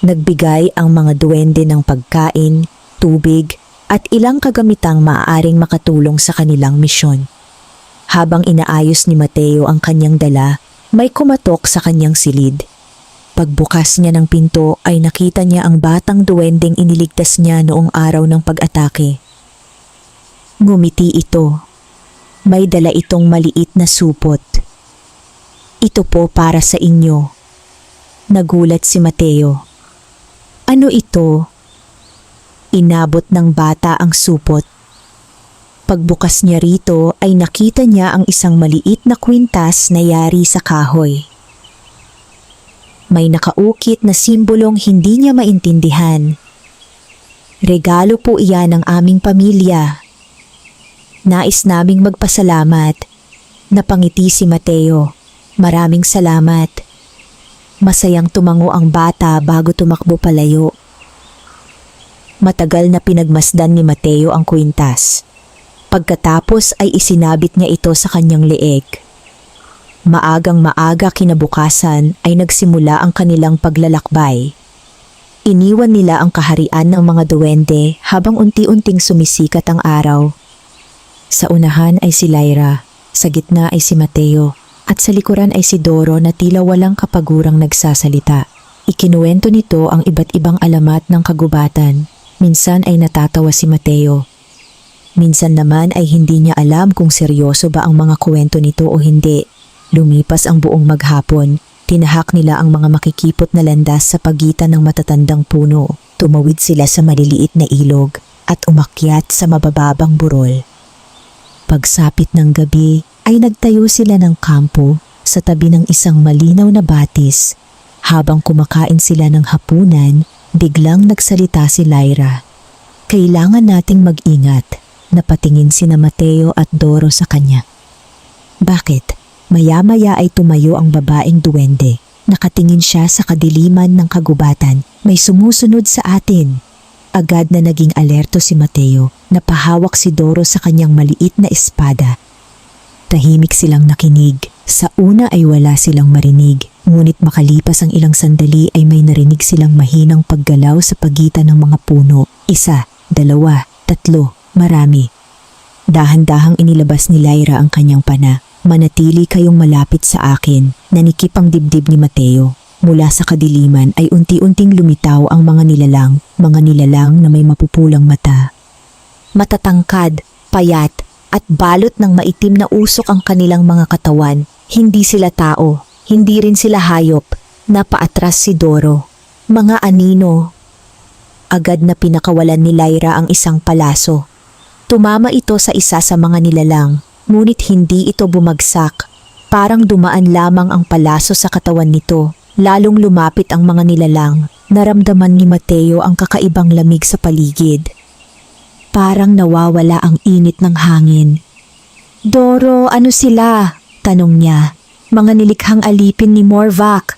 Nagbigay ang mga duwende ng pagkain, tubig at ilang kagamitang maaaring makatulong sa kanilang misyon. Habang inaayos ni Mateo ang kanyang dala, may kumatok sa kanyang silid. Pagbukas niya ng pinto ay nakita niya ang batang duwendeng iniligtas niya noong araw ng pag-atake. Ngumiti ito. May dala itong maliit na supot. Ito po para sa inyo. Nagulat si Mateo. Ano ito? Inabot ng bata ang supot. Pagbukas niya rito ay nakita niya ang isang maliit na kwintas na yari sa kahoy. May nakaukit na simbolong hindi niya maintindihan. Regalo po iyan ng aming pamilya. Nais naming magpasalamat. Napangiti si Mateo. Maraming salamat. Masayang tumango ang bata bago tumakbo palayo. Matagal na pinagmasdan ni Mateo ang kwintas. Pagkatapos ay isinabit niya ito sa kanyang leeg. Maagang-maaga kinabukasan ay nagsimula ang kanilang paglalakbay. Iniwan nila ang kaharian ng mga duwende habang unti-unting sumisikat ang araw. Sa unahan ay si Lyra, sa gitna ay si Mateo, at sa likuran ay si Doro na tila walang kapagurang nagsasalita. Ikinuwento nito ang iba't ibang alamat ng kagubatan. Minsan ay natatawa si Mateo. Minsan naman ay hindi niya alam kung seryoso ba ang mga kwento nito o hindi. Lumipas ang buong maghapon, tinahak nila ang mga makikipot na landas sa pagitan ng matatandang puno. Tumawid sila sa maliliit na ilog at umakyat sa mabababang burol. Pagsapit ng gabi ay nagtayo sila ng kampo sa tabi ng isang malinaw na batis. Habang kumakain sila ng hapunan, biglang nagsalita si Lyra. Kailangan nating mag-ingat. Napatingin sina Mateo at Doro sa kanya. Bakit? Maya-maya ay tumayo ang babaeng duwende. Nakatingin siya sa kadiliman ng kagubatan. May sumusunod sa atin. Agad na naging alerto si Mateo. Napahawak si Doro sa kanyang maliit na espada. Tahimik silang nakinig. Sa una ay wala silang marinig. Ngunit makalipas ang ilang sandali ay may narinig silang mahinang paggalaw sa pagitan ng mga puno. 1, 2, 3, marami. Dahan-dahang inilabas ni Lyra ang kanyang pana. Manatili kayong malapit sa akin, nanikip ang dibdib ni Mateo. Mula sa kadiliman ay unti-unting lumitaw ang mga nilalang na may mapupulang mata. Matatangkad, payat, at balot ng maitim na usok ang kanilang mga katawan. Hindi sila tao, hindi rin sila hayop. Napaatras si Doro. Mga anino. Agad na pinakawalan ni Lyra ang isang palaso. Tumama ito sa isa sa mga nilalang. Ngunit hindi ito bumagsak. Parang dumaan lamang ang palaso sa katawan nito. Lalong lumapit ang mga nilalang. Naramdaman ni Mateo ang kakaibang lamig sa paligid. Parang nawawala ang init ng hangin. Doro, ano sila? Tanong niya. Mga nilikhang alipin ni Morvac.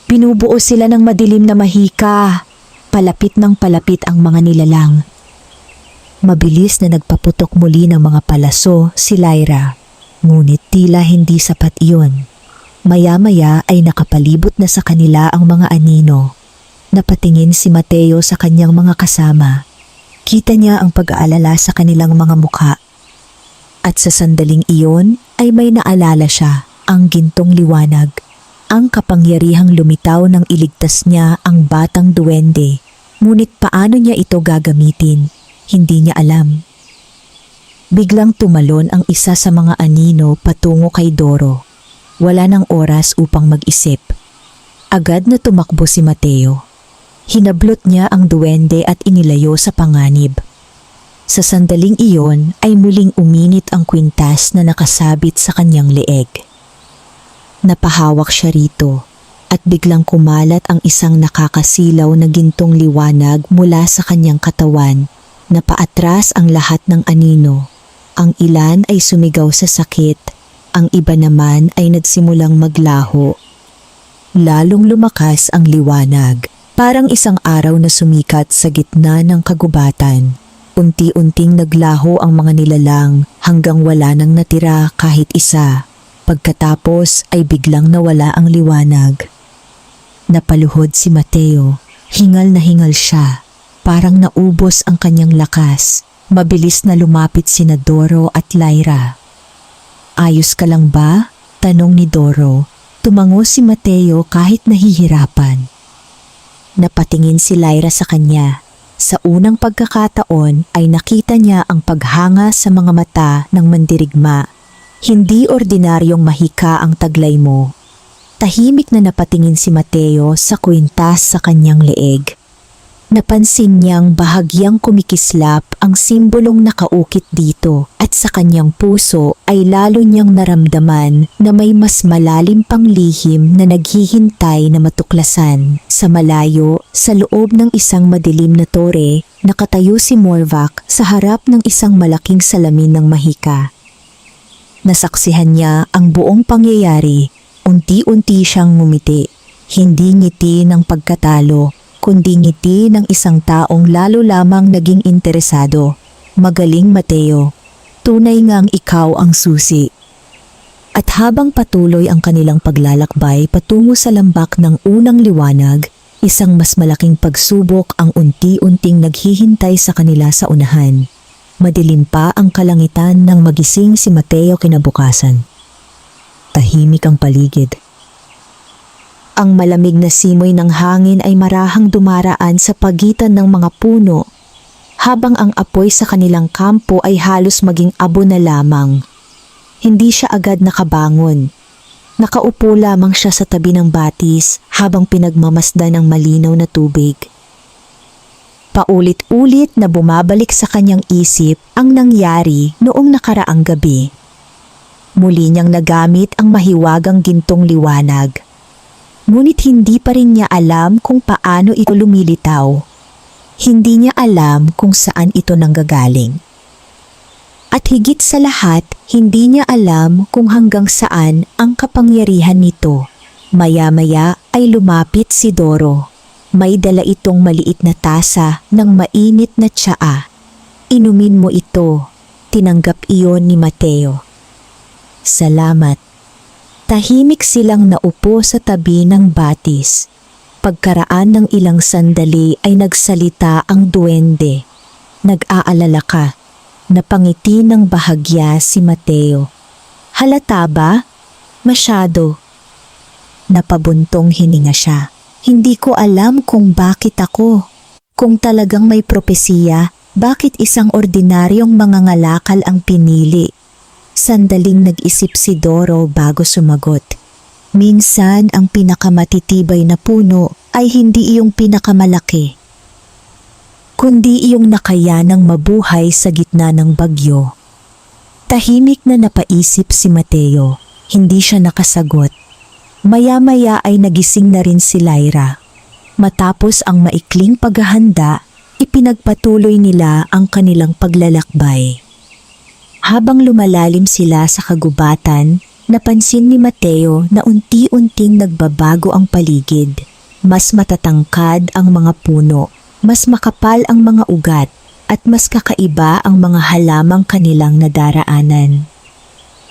Binubuo sila ng madilim na mahika. Palapit ng palapit ang mga nilalang. Mabilis na nagpaputok muli ng mga palaso si Lyra. Ngunit tila hindi sapat iyon. Maya-maya ay nakapalibot na sa kanila ang mga anino. Napatingin si Mateo sa kanyang mga kasama. Kita niya ang pag-aalala sa kanilang mga mukha. At sa sandaling iyon ay may naalala siya, ang gintong liwanag. Ang kapangyarihang lumitaw nang iligtas niya ang batang duwende. Ngunit paano niya ito gagamitin? Hindi niya alam. Biglang tumalon ang isa sa mga anino patungo kay Doro. Wala nang oras upang mag-isip. Agad na tumakbo si Mateo. Hinablot niya ang duwende at inilayo sa panganib. Sa sandaling iyon ay muling uminit ang kwintas na nakasabit sa kanyang leeg. Napahawak siya rito at biglang kumalat ang isang nakakasilaw na gintong liwanag mula sa kanyang katawan. Napaatras ang lahat ng anino. Ang ilan ay sumigaw sa sakit, ang iba naman ay nagsimulang maglaho. Lalong lumakas ang liwanag, parang isang araw na sumikat sa gitna ng kagubatan. Unti-unting naglaho ang mga nilalang hanggang wala nang natira kahit isa. Pagkatapos ay biglang nawala ang liwanag. Napaluhod si Mateo, hingal na hingal siya. Parang naubos ang kanyang lakas. Mabilis na lumapit sina Doro at Lyra. "Ayos ka lang ba?" tanong ni Doro. Tumango si Mateo kahit nahihirapan. Napatingin si Lyra sa kanya. Sa unang pagkakataon ay nakita niya ang paghanga sa mga mata ng mandirigma. Hindi ordinaryong mahika ang taglay mo. Tahimik na napatingin si Mateo sa kwintas sa kanyang leeg. Napansin niyang bahagyang kumikislap ang simbolong nakaukit dito at sa kanyang puso ay lalo niyang naramdaman na may mas malalim pang lihim na naghihintay na matuklasan. Sa malayo, sa loob ng isang madilim na tore, nakatayo si Morvac sa harap ng isang malaking salamin ng mahika. Nasaksihan niya ang buong pangyayari. Unti-unti siyang ngumiti. Hindi ngiti ng pagkatalo, kundi ngiti ng isang taong lalo lamang naging interesado. "Magaling, Mateo. Tunay ngang ikaw ang susi." At habang patuloy ang kanilang paglalakbay patungo sa lambak ng unang liwanag, isang mas malaking pagsubok ang unti-unting naghihintay sa kanila sa unahan. Madilim pa ang kalangitan nang magising si Mateo kinabukasan. Tahimik ang paligid. Ang malamig na simoy ng hangin ay marahang dumaraan sa pagitan ng mga puno, habang ang apoy sa kanilang kampo ay halos maging abo na lamang. Hindi siya agad nakabangon. Nakaupo lamang siya sa tabi ng batis habang pinagmamasdan ng malinaw na tubig. Paulit-ulit na bumabalik sa kanyang isip ang nangyari noong nakaraang gabi. Muli niyang nagamit ang mahiwagang gintong liwanag. Ngunit hindi pa rin niya alam kung paano ito lumilitaw. Hindi niya alam kung saan ito nanggagaling. At higit sa lahat, hindi niya alam kung hanggang saan ang kapangyarihan nito. Maya-maya ay lumapit si Doro. May dala itong maliit na tasa ng mainit na tsaa. "Inumin mo ito." Tinanggap iyon ni Mateo. "Salamat." Tahimik silang naupo sa tabi ng batis. Pagkaraan ng ilang sandali ay nagsalita ang duwende. "Nag-aalala ka." Napangiti ng bahagya si Mateo. "Halata ba?" "Masyado." Napabuntong hininga siya. "Hindi ko alam kung bakit ako. Kung talagang may propesiya, bakit isang ordinaryong mangangalakal ang pinili?" Sandaling nag-isip si Doro bago sumagot. "Minsan ang pinakamatitibay na puno ay hindi iyong pinakamalaki, kundi iyong nakayanang mabuhay sa gitna ng bagyo." Tahimik na napaisip si Mateo. Hindi siya nakasagot. Maya-maya ay nagising na rin si Lyra. Matapos ang maikling paghahanda, ipinagpatuloy nila ang kanilang paglalakbay. Habang lumalalim sila sa kagubatan, napansin ni Mateo na unti-unting nagbabago ang paligid. Mas matatangkad ang mga puno, mas makapal ang mga ugat, at mas kakaiba ang mga halamang kanilang nadaraanan.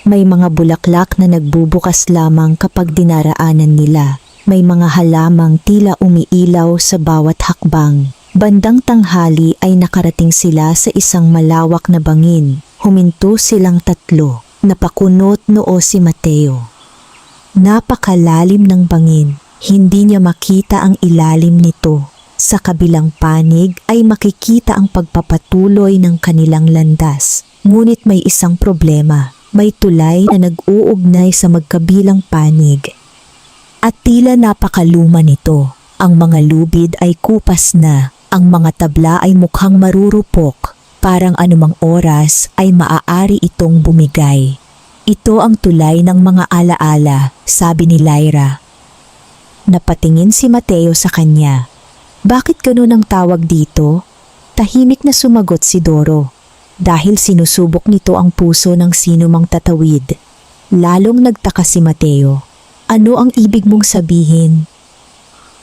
May mga bulaklak na nagbubukas lamang kapag dinaraanan nila. May mga halamang tila umiilaw sa bawat hakbang. Bandang tanghali ay nakarating sila sa isang malawak na bangin. Huminto silang tatlo. Napakunot noo si Mateo. Napakalalim ng bangin. Hindi niya makita ang ilalim nito. Sa kabilang panig ay makikita ang pagpapatuloy ng kanilang landas. Ngunit may isang problema. May tulay na nag-uugnay sa magkabilang panig. At tila napakaluma nito. Ang mga lubid ay kupas na. Ang mga tabla ay mukhang marurupok. Parang anumang oras ay maaari itong bumigay. "Ito ang tulay ng mga alaala," sabi ni Lyra. Napatingin si Mateo sa kanya. "Bakit ganun ang tawag dito?" Tahimik na sumagot si Doro. Dahil sinusubok nito ang puso ng sinumang tatawid. Lalong nagtaka si Mateo. "Ano ang ibig mong sabihin?"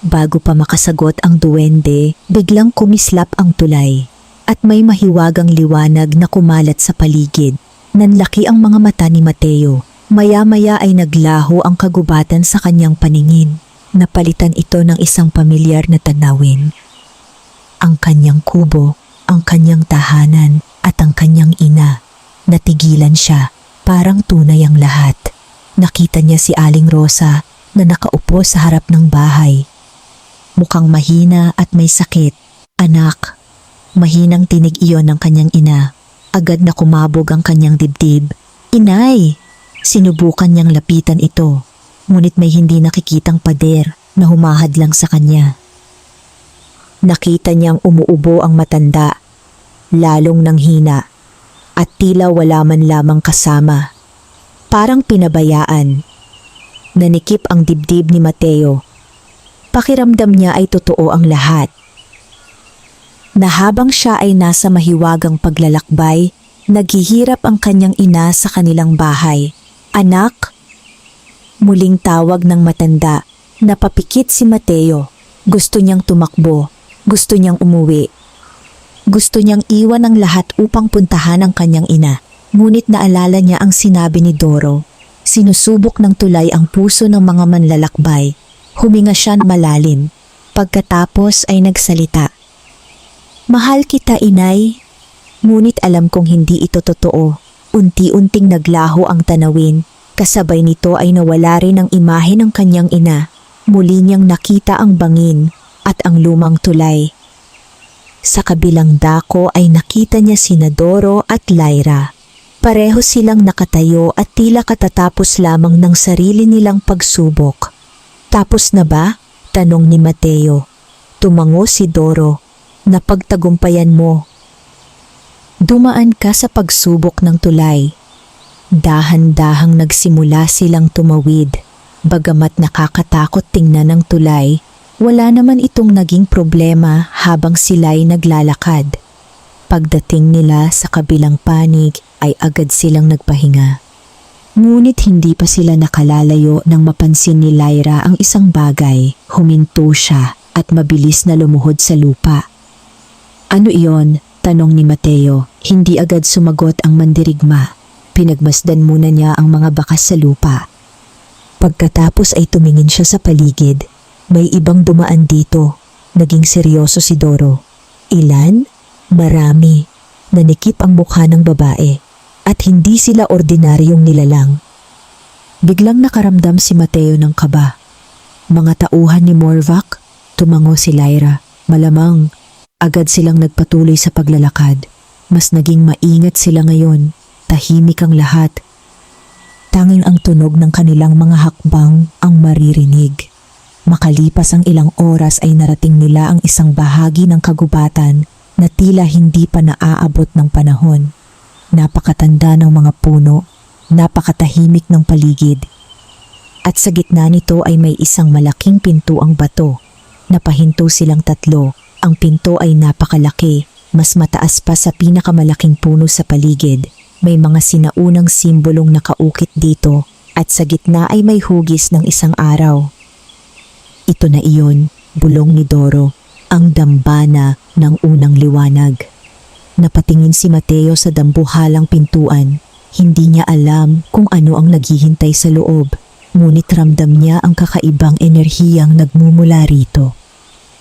Bago pa makasagot ang duwende, biglang kumislap ang tulay. At may mahiwagang liwanag na kumalat sa paligid. Nanlaki ang mga mata ni Mateo. Maya-maya ay naglaho ang kagubatan sa kanyang paningin. Napalitan ito ng isang pamilyar na tanawin. ang kanyang kubo, ang kanyang tahanan at ang kanyang ina. Natigilan siya, parang tunay ang lahat. Nakita niya si Aling Rosa na nakaupo sa harap ng bahay. Mukhang mahina at may sakit. Anak, mahinang tinig iyon ng kanyang ina. Agad na kumabog ang kanyang dibdib. Inay! Sinubukan niyang lapitan ito, ngunit may hindi nakikitang pader na humahad lang sa kanya. Nakita niyang umuubo ang matanda, lalong nanghina, at tila wala man lamang kasama. Parang pinabayaan. Nanikip ang dibdib ni Mateo. Pakiramdam niya ay totoo ang lahat. Na habang siya ay nasa mahiwagang paglalakbay, naghihirap ang kanyang ina sa kanilang bahay. Anak! Muling tawag ng matanda. Napapikit si Mateo. Gusto niyang tumakbo. Gusto niyang umuwi. Gusto niyang iwan ang lahat upang puntahan ang kanyang ina. Ngunit naalala niya ang sinabi ni Doro. Sinusubok ng tulay ang puso ng mga manlalakbay. Huminga siya malalim. Pagkatapos ay nagsalita. Mahal kita, inay. Ngunit alam kong hindi ito totoo. Unti-unting naglaho ang tanawin. Kasabay nito ay nawala rin ang imahe ng kanyang ina. Muli niyang nakita ang bangin at ang lumang tulay. Sa kabilang dako ay nakita niya sina Doro at Lyra. Pareho silang nakatayo at tila katatapos lamang ng sarili nilang pagsubok. Tapos na ba? Tanong ni Mateo. Tumango si Doro. Napagtagumpayan mo. Dumaan ka sa pagsubok ng tulay. Dahan-dahang nagsimula silang tumawid. Bagamat nakakatakot tingnan ng tulay, wala naman itong naging problema habang sila'y naglalakad. Pagdating nila sa kabilang panig ay agad silang nagpahinga. Ngunit hindi pa sila nakalalayo nang mapansin ni Lyra ang isang bagay. Huminto siya at mabilis na lumuhod sa lupa. Ano iyon? Tanong ni Mateo. Hindi agad sumagot ang mandirigma. Pinagmasdan muna niya ang mga bakas sa lupa. Pagkatapos ay tumingin siya sa paligid. May ibang dumaan dito. Naging seryoso si Doro. Ilan? Marami. Nanikip ang mukha ng babae. At hindi sila ordinaryong nilalang. Biglang nakaramdam si Mateo ng kaba. Mga tauhan ni Morvac? Tumango si Lyra. Malamang. Agad silang nagpatuloy sa paglalakad. Mas naging maingat sila ngayon. Tahimik ang lahat. Tanging ang tunog ng kanilang mga hakbang ang maririnig. Makalipas ang ilang oras ay narating nila ang isang bahagi ng kagubatan na tila hindi pa naaabot ng panahon. Napakatanda ng mga puno, napakatahimik ng paligid. At sa gitna nito ay may isang malaking pintuang bato. Napahinto silang tatlo. Ang pinto ay napakalaki, mas mataas pa sa pinakamalaking puno sa paligid. May mga sinaunang simbolong nakaukit dito at sa gitna ay may hugis ng isang araw. Ito na iyon, bulong ni Doro, ang dambana ng unang liwanag. Napatingin si Mateo sa dambuhalang pintuan. Hindi niya alam kung ano ang naghihintay sa loob, ngunit ramdam niya ang kakaibang enerhiyang nagmumula rito.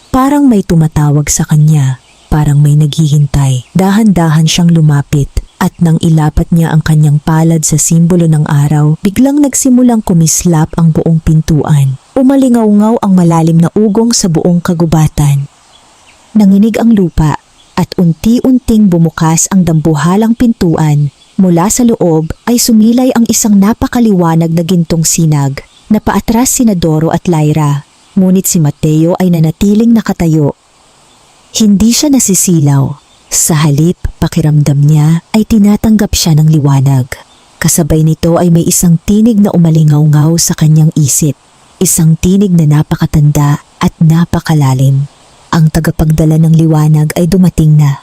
Parang may tumatawag sa kanya, parang may naghihintay. Dahan-dahan siyang lumapit at nang ilapat niya ang kanyang palad sa simbolo ng araw, biglang nagsimulang kumislap ang buong pintuan. Umalingaw-ngaw ang malalim na ugong sa buong kagubatan. Nanginig ang lupa at unti-unting bumukas ang dambuhalang pintuan. Mula sa loob ay sumilay ang isang napakaliwanag na gintong sinag. Napaatras sina Doro at Lyra, ngunit si Mateo ay nanatiling nakatayo. Hindi siya nasisilaw. Sa halip, pakiramdam niya ay tinatanggap siya ng liwanag. Kasabay nito ay may isang tinig na umalingaw-ngaw sa kanyang isip. Isang tinig na napakatanda at napakalalim. Ang tagapagdala ng liwanag ay dumating na.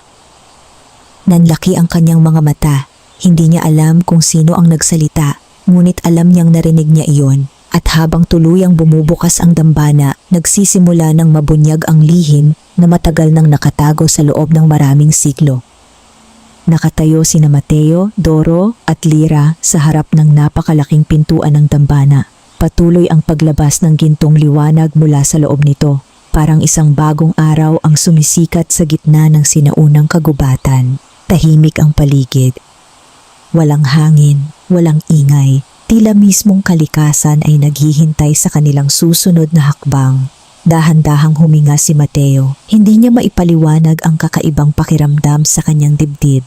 Nanlaki ang kanyang mga mata. Hindi niya alam kung sino ang nagsalita, ngunit alam niyang narinig niya iyon. At habang tuluyang bumubukas ang dambana, nagsisimula ng mabunyag ang lihim na matagal nang nakatago sa loob ng maraming siglo. Nakatayo sina Mateo, Doro at Lyra sa harap ng napakalaking pintuan ng dambana. Patuloy ang paglabas ng gintong liwanag mula sa loob nito. Parang isang bagong araw ang sumisikat sa gitna ng sinaunang kagubatan. Tahimik ang paligid. Walang hangin, walang ingay. Tila mismong kalikasan ay naghihintay sa kanilang susunod na hakbang. Dahan-dahang huminga si Mateo. Hindi niya maipaliwanag ang kakaibang pakiramdam sa kanyang dibdib.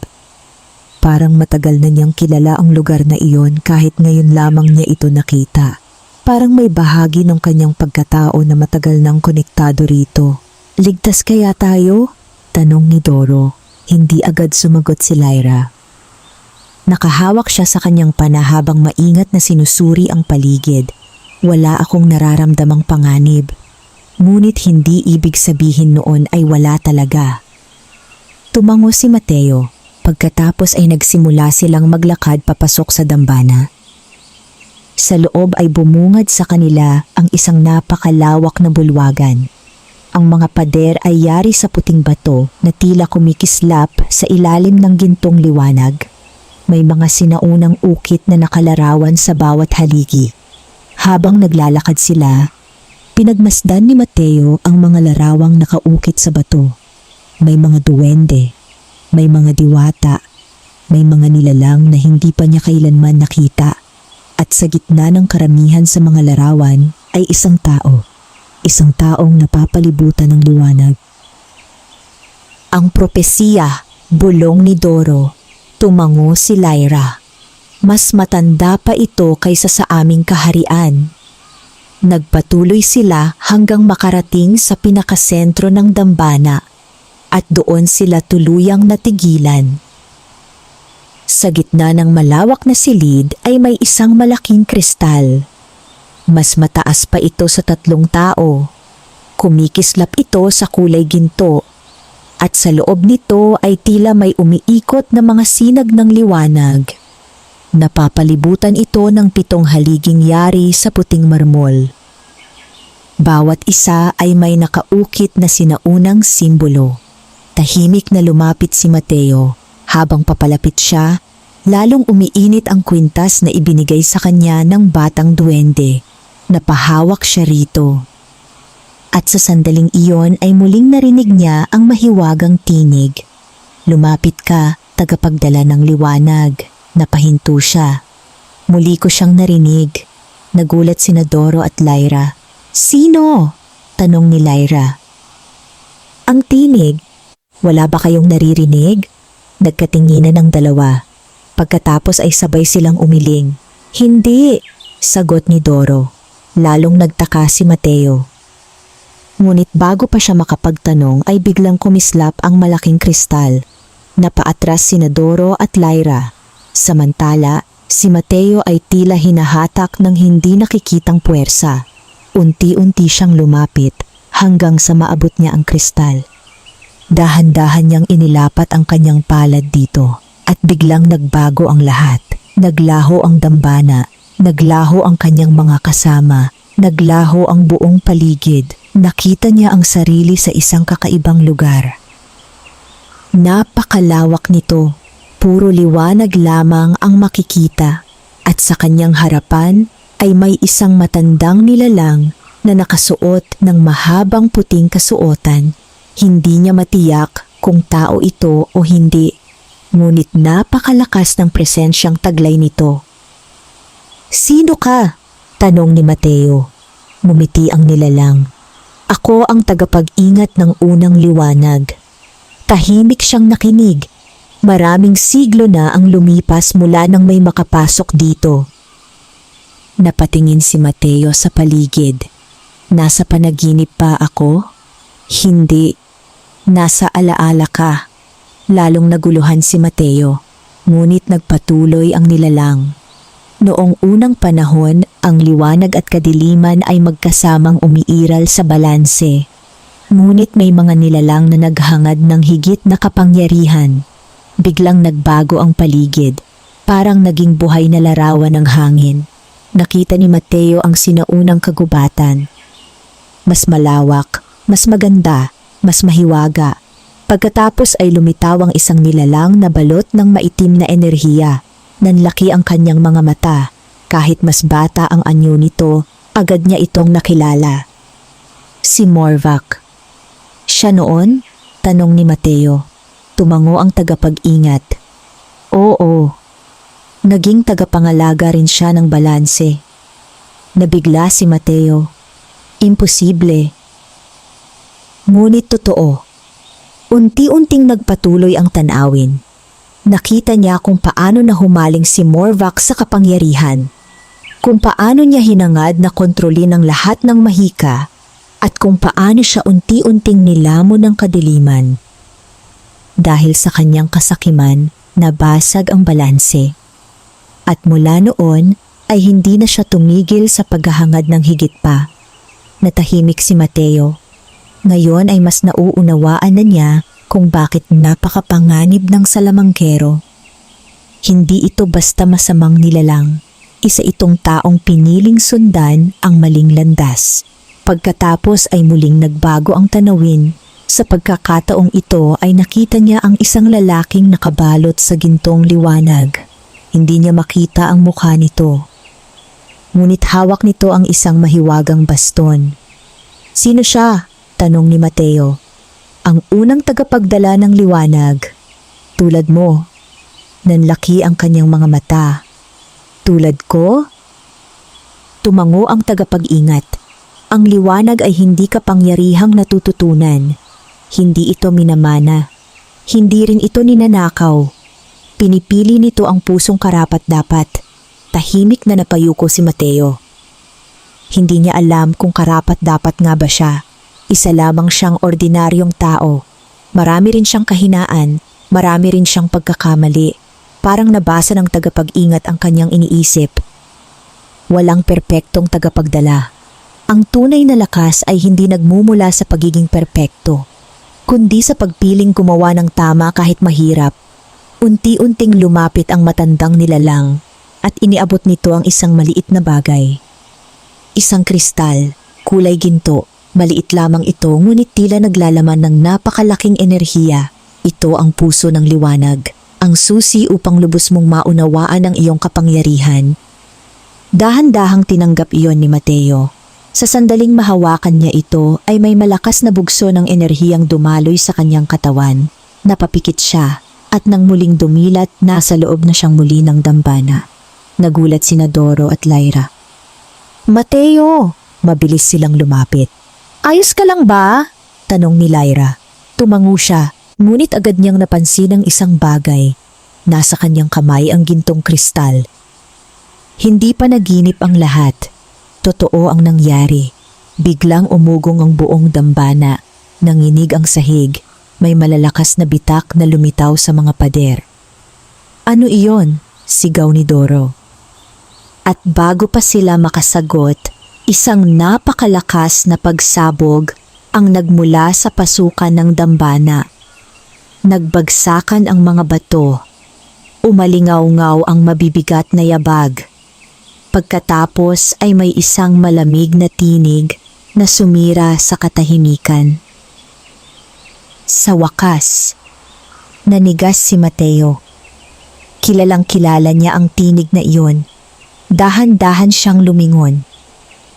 Parang matagal na niyang kilala ang lugar na iyon kahit ngayon lamang niya ito nakita. Parang may bahagi ng kanyang pagkatao na matagal nang konektado rito. Ligtas kaya tayo? Tanong ni Doro. Hindi agad sumagot si Lyra. Nakahawak siya sa kanyang pana habang maingat na sinusuri ang paligid. Wala akong nararamdamang panganib. Ngunit hindi ibig sabihin noon ay wala talaga. Tumango si Mateo. Pagkatapos ay nagsimula silang maglakad papasok sa dambana. Sa loob ay bumungad sa kanila ang isang napakalawak na bulwagan. Ang mga pader ay yari sa puting bato na tila kumikislap sa ilalim ng gintong liwanag. May mga sinaunang ukit na nakalarawan sa bawat haligi. Habang naglalakad sila, pinagmasdan ni Mateo ang mga larawang nakaukit sa bato. May mga duwende, may mga diwata, may mga nilalang na hindi pa niya kailanman nakita. At sa gitna ng karamihan sa mga larawan ay isang tao. Isang taong napapalibutan ng liwanag. Ang propesiya, bulong ni Doro. Tumango si Lyra. Mas matanda pa ito kaysa sa aming kaharian. Nagpatuloy sila hanggang makarating sa pinakasentro ng dambana at doon sila tuluyang natigilan. Sa gitna ng malawak na silid ay may isang malaking kristal. Mas mataas pa ito sa 3 tao. Kumikislap ito sa kulay ginto at sa loob nito ay tila may umiikot na mga sinag ng liwanag. Napapalibutan ito ng 7 haliging yari sa puting marmol. Bawat isa ay may nakaukit na sinaunang simbolo. Tahimik na lumapit si Mateo. Habang papalapit siya, lalong umiinit ang kwintas na ibinigay sa kanya ng batang duwende. Napahawak siya rito. At sa sandaling iyon ay muling narinig niya ang mahiwagang tinig. Lumapit ka, tagapagdala ng liwanag. Napahinto siya. Muli ko siyang narinig. Nagulat sina Doro at Lyra. Sino? Tanong ni Lyra. Ang tinig. Wala ba kayong naririnig? Nagkatinginan ng dalawa. Pagkatapos ay sabay silang umiling. Hindi, sagot ni Doro. Lalong nagtaka si Mateo. Ngunit bago pa siya makapagtanong ay biglang kumislap ang malaking kristal. Napaatras sina Doro at Lyra. Samantala, si Mateo ay tila hinahatak ng hindi nakikitang puwersa. Unti-unti siyang lumapit hanggang sa maabot niya ang kristal. Dahan-dahan niyang inilapat ang kanyang palad dito at biglang nagbago ang lahat. Naglaho ang dambana, naglaho ang kanyang mga kasama, naglaho ang buong paligid. Nakita niya ang sarili sa isang kakaibang lugar. Napakalawak nito, puro liwanag lamang ang makikita at sa kanyang harapan ay may isang matandang nilalang na nakasuot ng mahabang puting kasuotan. Hindi niya matiyak kung tao ito o hindi, ngunit napakalakas ng presensyang taglay nito. Sino ka? Tanong ni Mateo. Ngumiti ang nilalang. Ako ang tagapag-ingat ng unang liwanag. Tahimik siyang nakinig. Maraming siglo na ang lumipas mula nang may makapasok dito. Napatingin si Mateo sa paligid. Nasa panaginip pa ako? Hindi. Nasa alaala ka. Lalong naguluhan si Mateo, ngunit nagpatuloy ang nilalang. Noong unang panahon, ang liwanag at kadiliman ay magkasamang umiiral sa balanse. Ngunit may mga nilalang na naghangad ng higit na kapangyarihan. Biglang nagbago ang paligid, parang naging buhay na larawan ng hangin. Nakita ni Mateo ang sinaunang kagubatan. Mas malawak, mas maganda, mas mahiwaga. Pagkatapos ay lumitaw ang isang nilalang na balot ng maitim na enerhiya. Nanlaki ang kanyang mga mata. Kahit mas bata ang anyo nito, agad niya itong nakilala. Si Morvac. Siya noon? Tanong ni Mateo. Tumango ang tagapag-ingat. Oo. Naging tagapangalaga rin siya ng balanse. Nabigla si Mateo. Imposible. Ngunit totoo. Unti-unting nagpatuloy ang tanawin. Nakita niya kung paano na humaling si Morvac sa kapangyarihan. Kung paano niya hinangad na kontrolin ang lahat ng mahika at kung paano siya unti-unting nilamon ng kadiliman. Dahil sa kanyang kasakiman, nabasag ang balanse. At mula noon ay hindi na siya tumigil sa paghahangad ng higit pa. Natahimik si Mateo. Ngayon ay mas nauunawaan na niya kung bakit napakapanganib ng salamangkero. Hindi ito basta masamang nilalang. Isa itong taong piniling sundan ang maling landas. Pagkatapos ay muling nagbago ang tanawin. Sa pagkakataong ito ay nakita niya ang isang lalaking nakabalot sa gintong liwanag. Hindi niya makita ang mukha nito. Ngunit hawak nito ang isang mahiwagang baston. Sino siya? Tanong ni Mateo. Ang unang tagapagdala ng liwanag. Tulad mo. Nanlaki ang kanyang mga mata. Tulad ko? Tumango ang tagapag-ingat. Ang liwanag ay hindi kapangyarihang natututunan. Hindi ito minamana. Hindi rin ito ninanakaw. Pinipili nito ang pusong karapat-dapat. Tahimik na napayuko si Mateo. Hindi niya alam kung karapat-dapat nga ba siya. Isa lamang siyang ordinaryong tao. Marami rin siyang kahinaan, marami rin siyang pagkakamali. Parang nabasa ng tagapag-ingat ang kanyang iniisip. Walang perpektong tagapagdala. Ang tunay na lakas ay hindi nagmumula sa pagiging perpekto, kundi sa pagpiling gumawa ng tama kahit mahirap. Unti-unting lumapit ang matandang nilalang at iniabot nito ang isang maliit na bagay. Isang kristal, kulay ginto. Maliit lamang ito ngunit tila naglalaman ng napakalaking enerhiya. Ito ang puso ng liwanag, ang susi upang lubos mong maunawaan ang iyong kapangyarihan. Dahan-dahang tinanggap iyon ni Mateo. Sa sandaling mahawakan niya ito ay may malakas na bugso ng enerhiyang dumaloy sa kanyang katawan. Napapikit siya at nang muling dumilat nasa loob na siyang muli ng dambana. Nagulat sina Doro at Lyra. Mateo! Mabilis silang lumapit. Ayos ka lang ba? Tanong ni Lyra. Tumango siya, ngunit agad niyang napansin ang isang bagay. Nasa kanyang kamay ang gintong kristal. Hindi pa naginip ang lahat. Totoo ang nangyari. Biglang umugong ang buong dambana. Nanginig ang sahig. May malalakas na bitak na lumitaw sa mga pader. Ano iyon? Sigaw ni Doro. At bago pa sila makasagot, isang napakalakas na pagsabog ang nagmula sa pasukan ng dambana. Nagbagsakan ang mga bato. Umalingaw-ngaw ang mabibigat na yabag. Pagkatapos ay may isang malamig na tinig na sumira sa katahimikan. Sa wakas, nanigas si Mateo. Kilalang kilala niya ang tinig na iyon. Dahan-dahan siyang lumingon.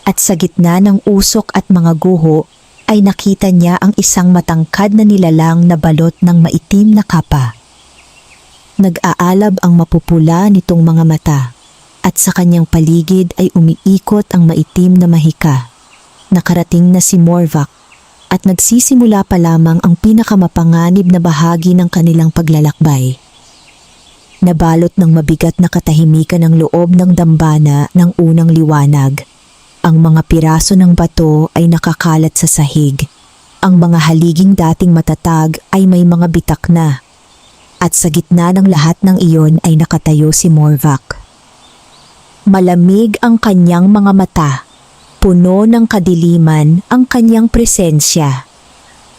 At sa gitna ng usok at mga guho ay nakita niya ang isang matangkad na nilalang na balot ng maitim na kapa. Nag-aalab ang mapupula nitong mga mata at sa kanyang paligid ay umiikot ang maitim na mahika. Nakarating na si Morvac at nagsisimula pa lamang ang pinakamapanganib na bahagi ng kanilang paglalakbay. Nabalot ng mabigat na katahimikan ang loob ng dambana ng unang liwanag. Ang mga piraso ng bato ay nakakalat sa sahig. Ang mga haliging dating matatag ay may mga bitak na. At sa gitna ng lahat ng iyon ay nakatayo si Morvac. Malamig ang kanyang mga mata. Puno ng kadiliman ang kanyang presensya.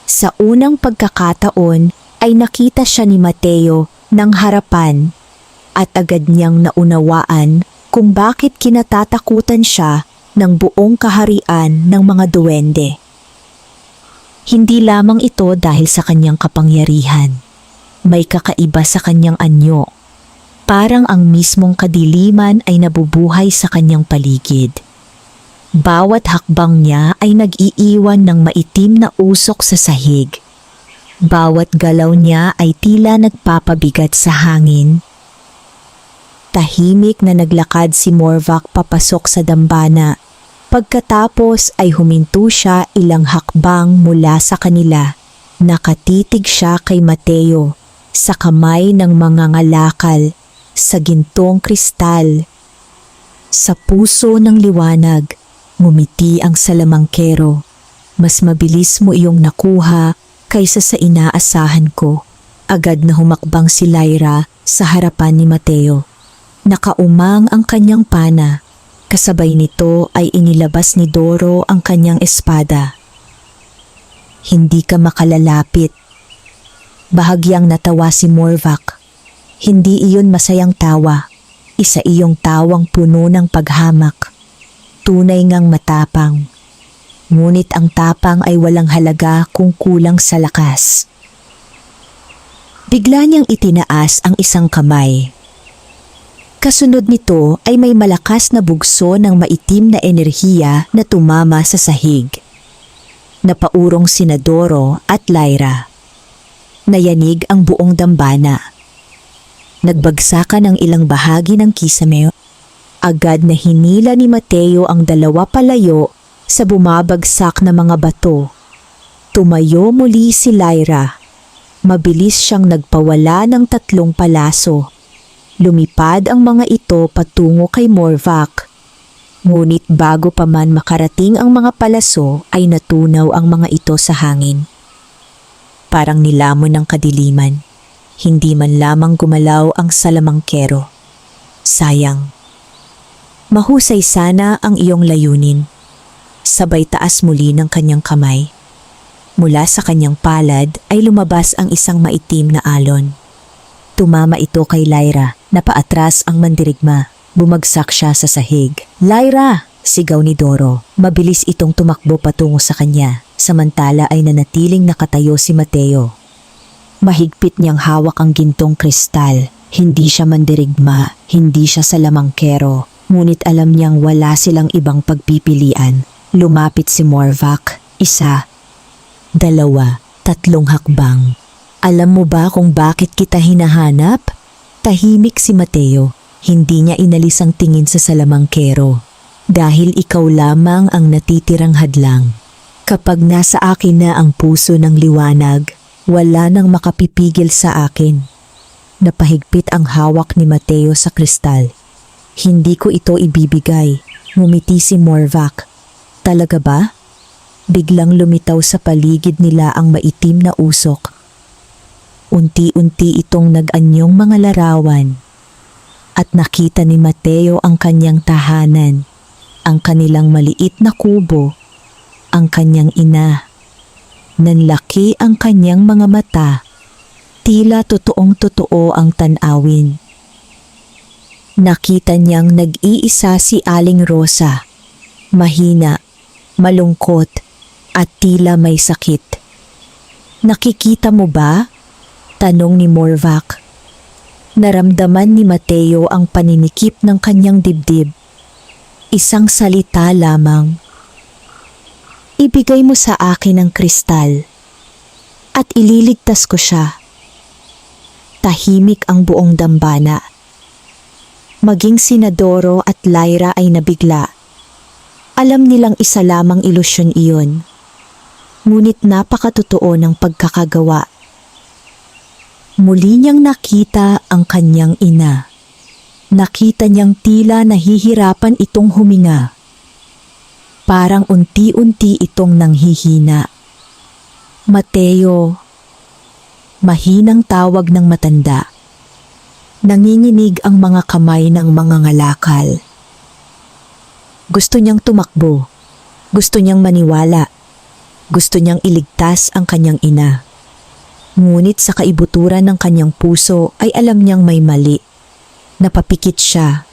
Sa unang pagkakataon ay nakita siya ni Mateo ng harapan at agad niyang naunawaan kung bakit kinatatakutan siya ng buong kaharian ng mga duwende. Hindi lamang ito dahil sa kanyang kapangyarihan. May kakaiba sa kanyang anyo. Parang ang mismong kadiliman ay nabubuhay sa kanyang paligid. Bawat hakbang niya ay nag-iiwan ng maitim na usok sa sahig. Bawat galaw niya ay tila nagpapabigat sa hangin. Tahimik na naglakad si Morvac papasok sa dambana. Pagkatapos ay huminto siya ilang hakbang mula sa kanila. Nakatitig siya kay Mateo sa kamay ng mga ngalakal sa gintong kristal. Sa puso ng liwanag, ngumiti ang salamangkero. Mas mabilis mo iyong nakuha kaysa sa inaasahan ko. Agad na humakbang si Lyra sa harapan ni Mateo. Nakaumang ang kanyang pana. Kasabay nito ay inilabas ni Doro ang kanyang espada. Hindi ka makalalapit. Bahagyang natawa si Morvac. Hindi iyon masayang tawa. Isa iyong tawang puno ng paghamak. Tunay ngang matapang. Ngunit ang tapang ay walang halaga kung kulang sa lakas. Bigla niyang itinaas ang isang kamay. Kasunod nito ay may malakas na bugso ng maitim na enerhiya na tumama sa sahig. Napaurong sina Doro at Lyra. Nayanig ang buong dambana. Nagbagsakan ang ilang bahagi ng kisame. Agad na hinila ni Mateo ang dalawa palayo sa bumabagsak na mga bato. Tumayo muli si Lyra. Mabilis siyang nagpawala ng 3 palaso. Lumipad ang mga ito patungo kay Morvac. Ngunit bago pa man makarating ang mga palaso ay natunaw ang mga ito sa hangin. Parang nilamon ng kadiliman. Hindi man lamang gumalaw ang salamangkero. Sayang. Mahusay sana ang iyong layunin. Sabay taas muli ng kanyang kamay. Mula sa kanyang palad ay lumabas ang isang maitim na alon. Tumama ito kay Lyra, napaatras ang mandirigma. Bumagsak siya sa sahig. "Lyra!" sigaw ni Doro. Mabilis itong tumakbo patungo sa kanya, samantala ay nanatiling nakatayo si Mateo. Mahigpit niyang hawak ang gintong kristal. Hindi siya mandirigma, hindi siya salamangkero. Ngunit alam niyang wala silang ibang pagpipilian. Lumapit si Morvac. 1, 2, 3 hakbang. "Alam mo ba kung bakit kita hinahanap?" Tahimik si Mateo. Hindi niya inalis ang tingin sa salamangkero. "Dahil ikaw lamang ang natitirang hadlang. Kapag nasa akin na ang puso ng liwanag, wala nang makapipigil sa akin." Napahigpit ang hawak ni Mateo sa kristal. "Hindi ko ito ibibigay." Ngumiti si Morvac. "Talaga ba?" Biglang lumitaw sa paligid nila ang maitim na usok. Unti-unti itong nag-anyong mga larawan. At nakita ni Mateo ang kanyang tahanan, ang kanilang maliit na kubo, ang kanyang ina. Nanlaki ang kanyang mga mata, tila totoong-totoo ang tanawin. Nakita niyang nag-iisa si Aling Rosa, mahina, malungkot, at tila may sakit. "Nakikita mo ba?" tanong ni Morvac. Naramdaman ni Mateo ang paninikip ng kanyang dibdib. Isang salita lamang. "Ibigay mo sa akin ang kristal at ililigtas ko siya." Tahimik ang buong dambana. Maging sina Doro at Lyra ay nabigla. Alam nilang isa lamang ilusyon iyon. Ngunit napakatotoo ng pagkakagawa. Muli niyang nakita ang kanyang ina. Nakita niyang tila nahihirapan itong huminga. Parang unti-unti itong nanghihina. "Mateo," mahinang tawag ng matanda. Nanginginig ang mga kamay ng mga ngalakal. Gusto niyang tumakbo. Gusto niyang maniwala. Gusto niyang iligtas ang kanyang ina. Ngunit sa kaibuturan ng kanyang puso ay alam niyang may mali. Napapikit siya.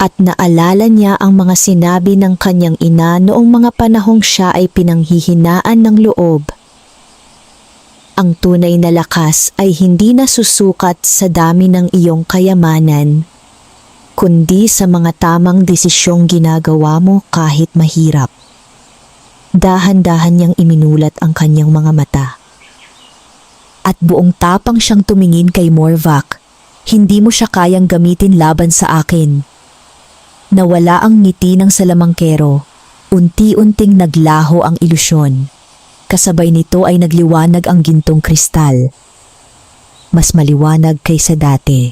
At naalala niya ang mga sinabi ng kanyang ina noong mga panahong siya ay pinanghihinaan ng loob. Ang tunay na lakas ay hindi nasusukat sa dami ng iyong kayamanan. kundi sa mga tamang desisyong ginagawa mo kahit mahirap. Dahan-dahan niyang iminulat ang kanyang mga mata. At buong tapang siyang tumingin kay Morvac. Hindi mo siya kayang gamitin laban sa akin. Nawala ang ngiti ng salamangkero. Unti-unting naglaho ang ilusyon. Kasabay nito ay nagliwanag ang gintong kristal. Mas maliwanag kaysa dati.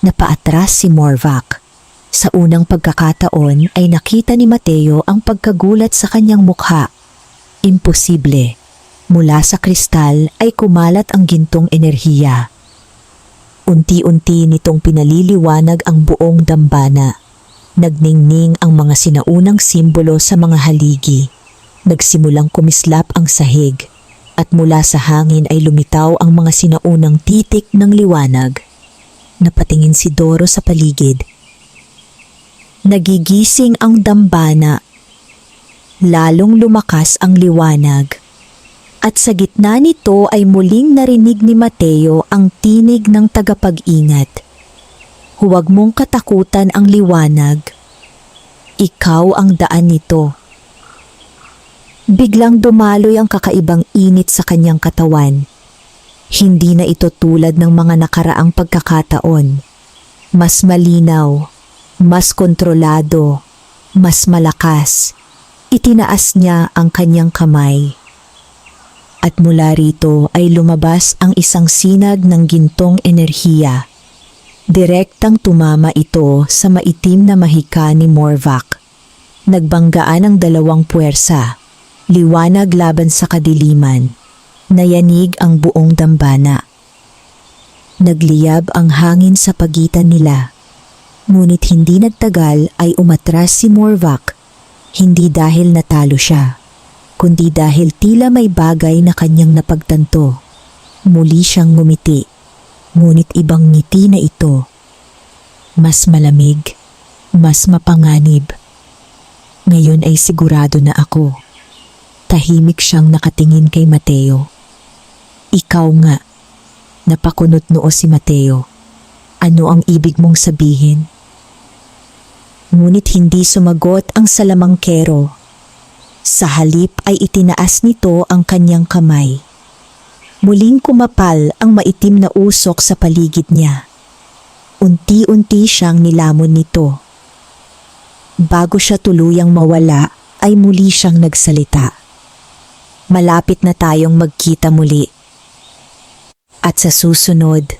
Napaatras si Morvac. Sa unang pagkakataon ay nakita ni Mateo ang pagkagulat sa kanyang mukha. Imposible. Mula sa kristal ay kumalat ang gintong enerhiya. Unti-unti nitong pinaliliwanag ang buong dambana. Nagningning ang mga sinaunang simbolo sa mga haligi. Nagsimulang kumislap ang sahig at mula sa hangin ay lumitaw ang mga sinaunang titik ng liwanag. Napatingin si Doro sa paligid. Nagigising ang dambana. Lalong lumakas ang liwanag. At sa gitna nito ay muling narinig ni Mateo ang tinig ng tagapag-ingat. Huwag mong katakutan ang liwanag. Ikaw ang daan nito. Biglang dumaloy ang kakaibang init sa kanyang katawan. Hindi na ito tulad ng mga nakaraang pagkakataon. Mas malinaw, mas kontrolado, mas malakas. Itinaas niya ang kanyang kamay. At mula rito ay lumabas ang isang sinag ng gintong enerhiya. Direktang tumama ito sa maitim na mahika ni Morvac. Nagbanggaan ang dalawang puwersa, liwanag laban sa kadiliman. Nayanig ang buong dambana. Nagliyab ang hangin sa pagitan nila. Ngunit hindi nagtagal ay umatras si Morvac. Hindi dahil natalo siya, kundi dahil tila may bagay na kanyang napagtanto. Muli siyang ngumiti, ngunit ibang ngiti na ito. Mas malamig, mas mapanganib. Ngayon ay sigurado na ako. Tahimik siyang nakatingin kay Mateo. Ikaw nga. Napakunot noo si Mateo. Ano ang ibig mong sabihin? Ngunit hindi sumagot ang salamangkero. Sa halip ay itinaas nito ang kanyang kamay. Muling kumapal ang maitim na usok sa paligid niya. Unti-unti siyang nilamon nito. Bago siya tuluyang mawala ay muli siyang nagsalita. Malapit na tayong magkita muli. At sa susunod,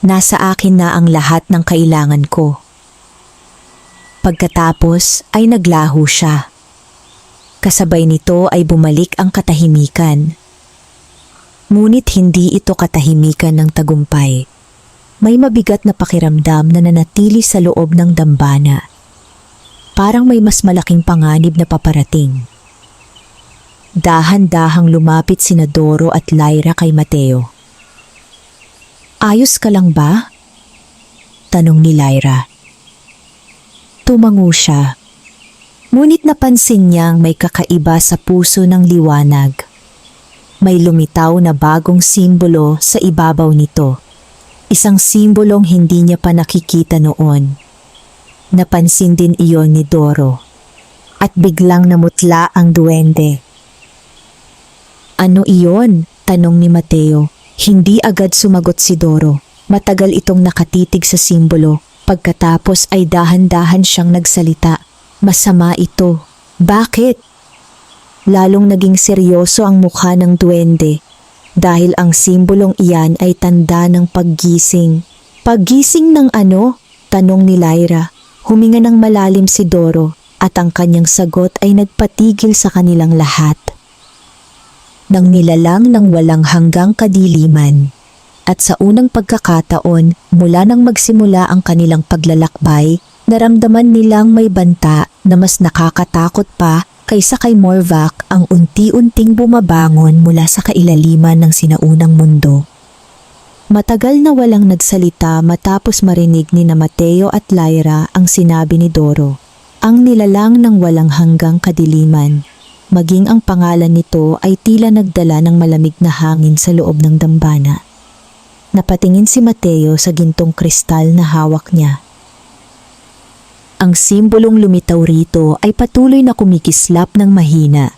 nasa akin na ang lahat ng kailangan ko. Pagkatapos ay naglaho siya. Kasabay nito ay bumalik ang katahimikan. Ngunit hindi ito katahimikan ng tagumpay. May mabigat na pakiramdam na nanatili sa loob ng dambana. Parang may mas malaking panganib na paparating. Dahan-dahang lumapit sina Doro at Lyra kay Mateo. Ayos ka lang ba? Tanong ni Lyra. Tumango siya. Ngunit napansin niyang may kakaiba sa puso ng liwanag. May lumitaw na bagong simbolo sa ibabaw nito. Isang simbolong hindi niya pa nakikita noon. Napansin din iyon ni Doro. At biglang namutla ang duwende. Ano iyon? Tanong ni Mateo. Hindi agad sumagot si Doro. Matagal itong nakatitig sa simbolo. Pagkatapos ay dahan-dahan siyang nagsalita. Masama ito. Bakit? Lalong naging seryoso ang mukha ng duwende dahil ang simbolong iyan ay tanda ng paggising. Paggising ng ano? Tanong ni Lyra. Huminga ng malalim si Doro at ang kanyang sagot ay nagpatigil sa kanilang lahat. Nang nilalang ng walang hanggang kadiliman. At sa unang pagkakataon, mula nang magsimula ang kanilang paglalakbay, naramdaman nilang may banta na mas nakakatakot pa kaysa kay Morvac ang unti-unting bumabangon mula sa kailaliman ng sinaunang mundo. Matagal na walang nagsalita matapos marinig ni na Mateo at Lyra ang sinabi ni Doro. Ang nilalang ng walang hanggang kadiliman. Maging ang pangalan nito ay tila nagdala ng malamig na hangin sa loob ng dambana. Napatingin si Mateo sa gintong kristal na hawak niya. Ang simbolong lumitaw rito ay patuloy na kumikislap ng mahina.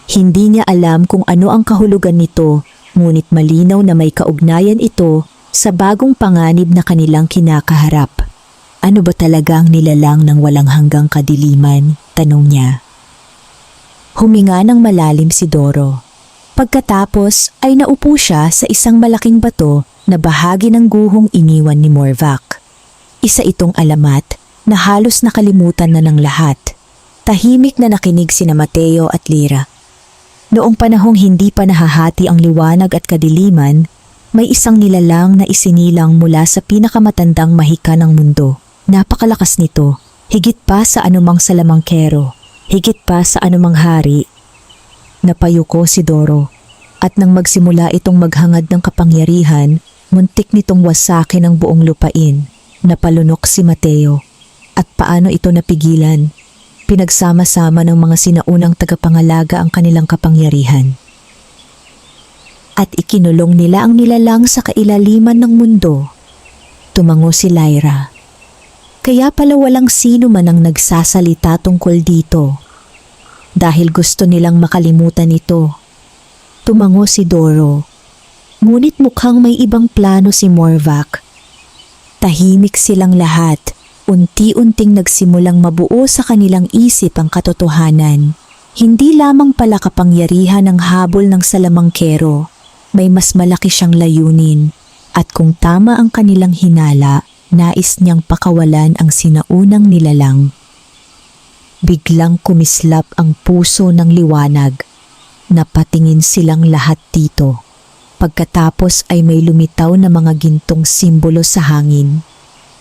Hindi niya alam kung ano ang kahulugan nito, ngunit malinaw na may kaugnayan ito sa bagong panganib na kanilang kinakaharap. Ano ba talaga ang nilalang ng walang hanggang kadiliman? Tanong niya. Huminga ng malalim si Doro. Pagkatapos ay naupo siya sa isang malaking bato na bahagi ng guhong iniwan ni Morvac. Isa itong alamat na halos nakalimutan na ng lahat. Tahimik na nakinig sina Mateo at Lyra. Noong panahong hindi pa nahahati ang liwanag at kadiliman, may isang nilalang na isinilang mula sa pinakamatandang mahika ng mundo. Napakalakas nito, higit pa sa anumang salamangkero, higit pa sa anumang hari. Napayuko si Doro, at nang magsimula itong maghangad ng kapangyarihan, muntik nitong wasakin ang buong lupain. Napalunok si Mateo. At paano ito napigilan? Pinagsama-sama ng mga sinaunang tagapangalaga ang kanilang kapangyarihan. At ikinulong nila ang nilalang sa kailaliman ng mundo. Tumango si Lyra. Kaya pala walang sino man ang nagsasalita tungkol dito. Dahil gusto nilang makalimutan ito. Tumango si Doro. Ngunit mukhang may ibang plano si Morvac. Tahimik silang lahat. Unti-unting nagsimulang mabuo sa kanilang isip ang katotohanan. Hindi lamang pala kapangyarihan ang habol ng salamangkero. May mas malaki siyang layunin. At kung tama ang kanilang hinala, nais niyang pakawalan ang sinaunang nilalang. Biglang kumislap ang puso ng liwanag. Napatingin silang lahat dito. Pagkatapos ay may lumitaw na mga gintong simbolo sa hangin.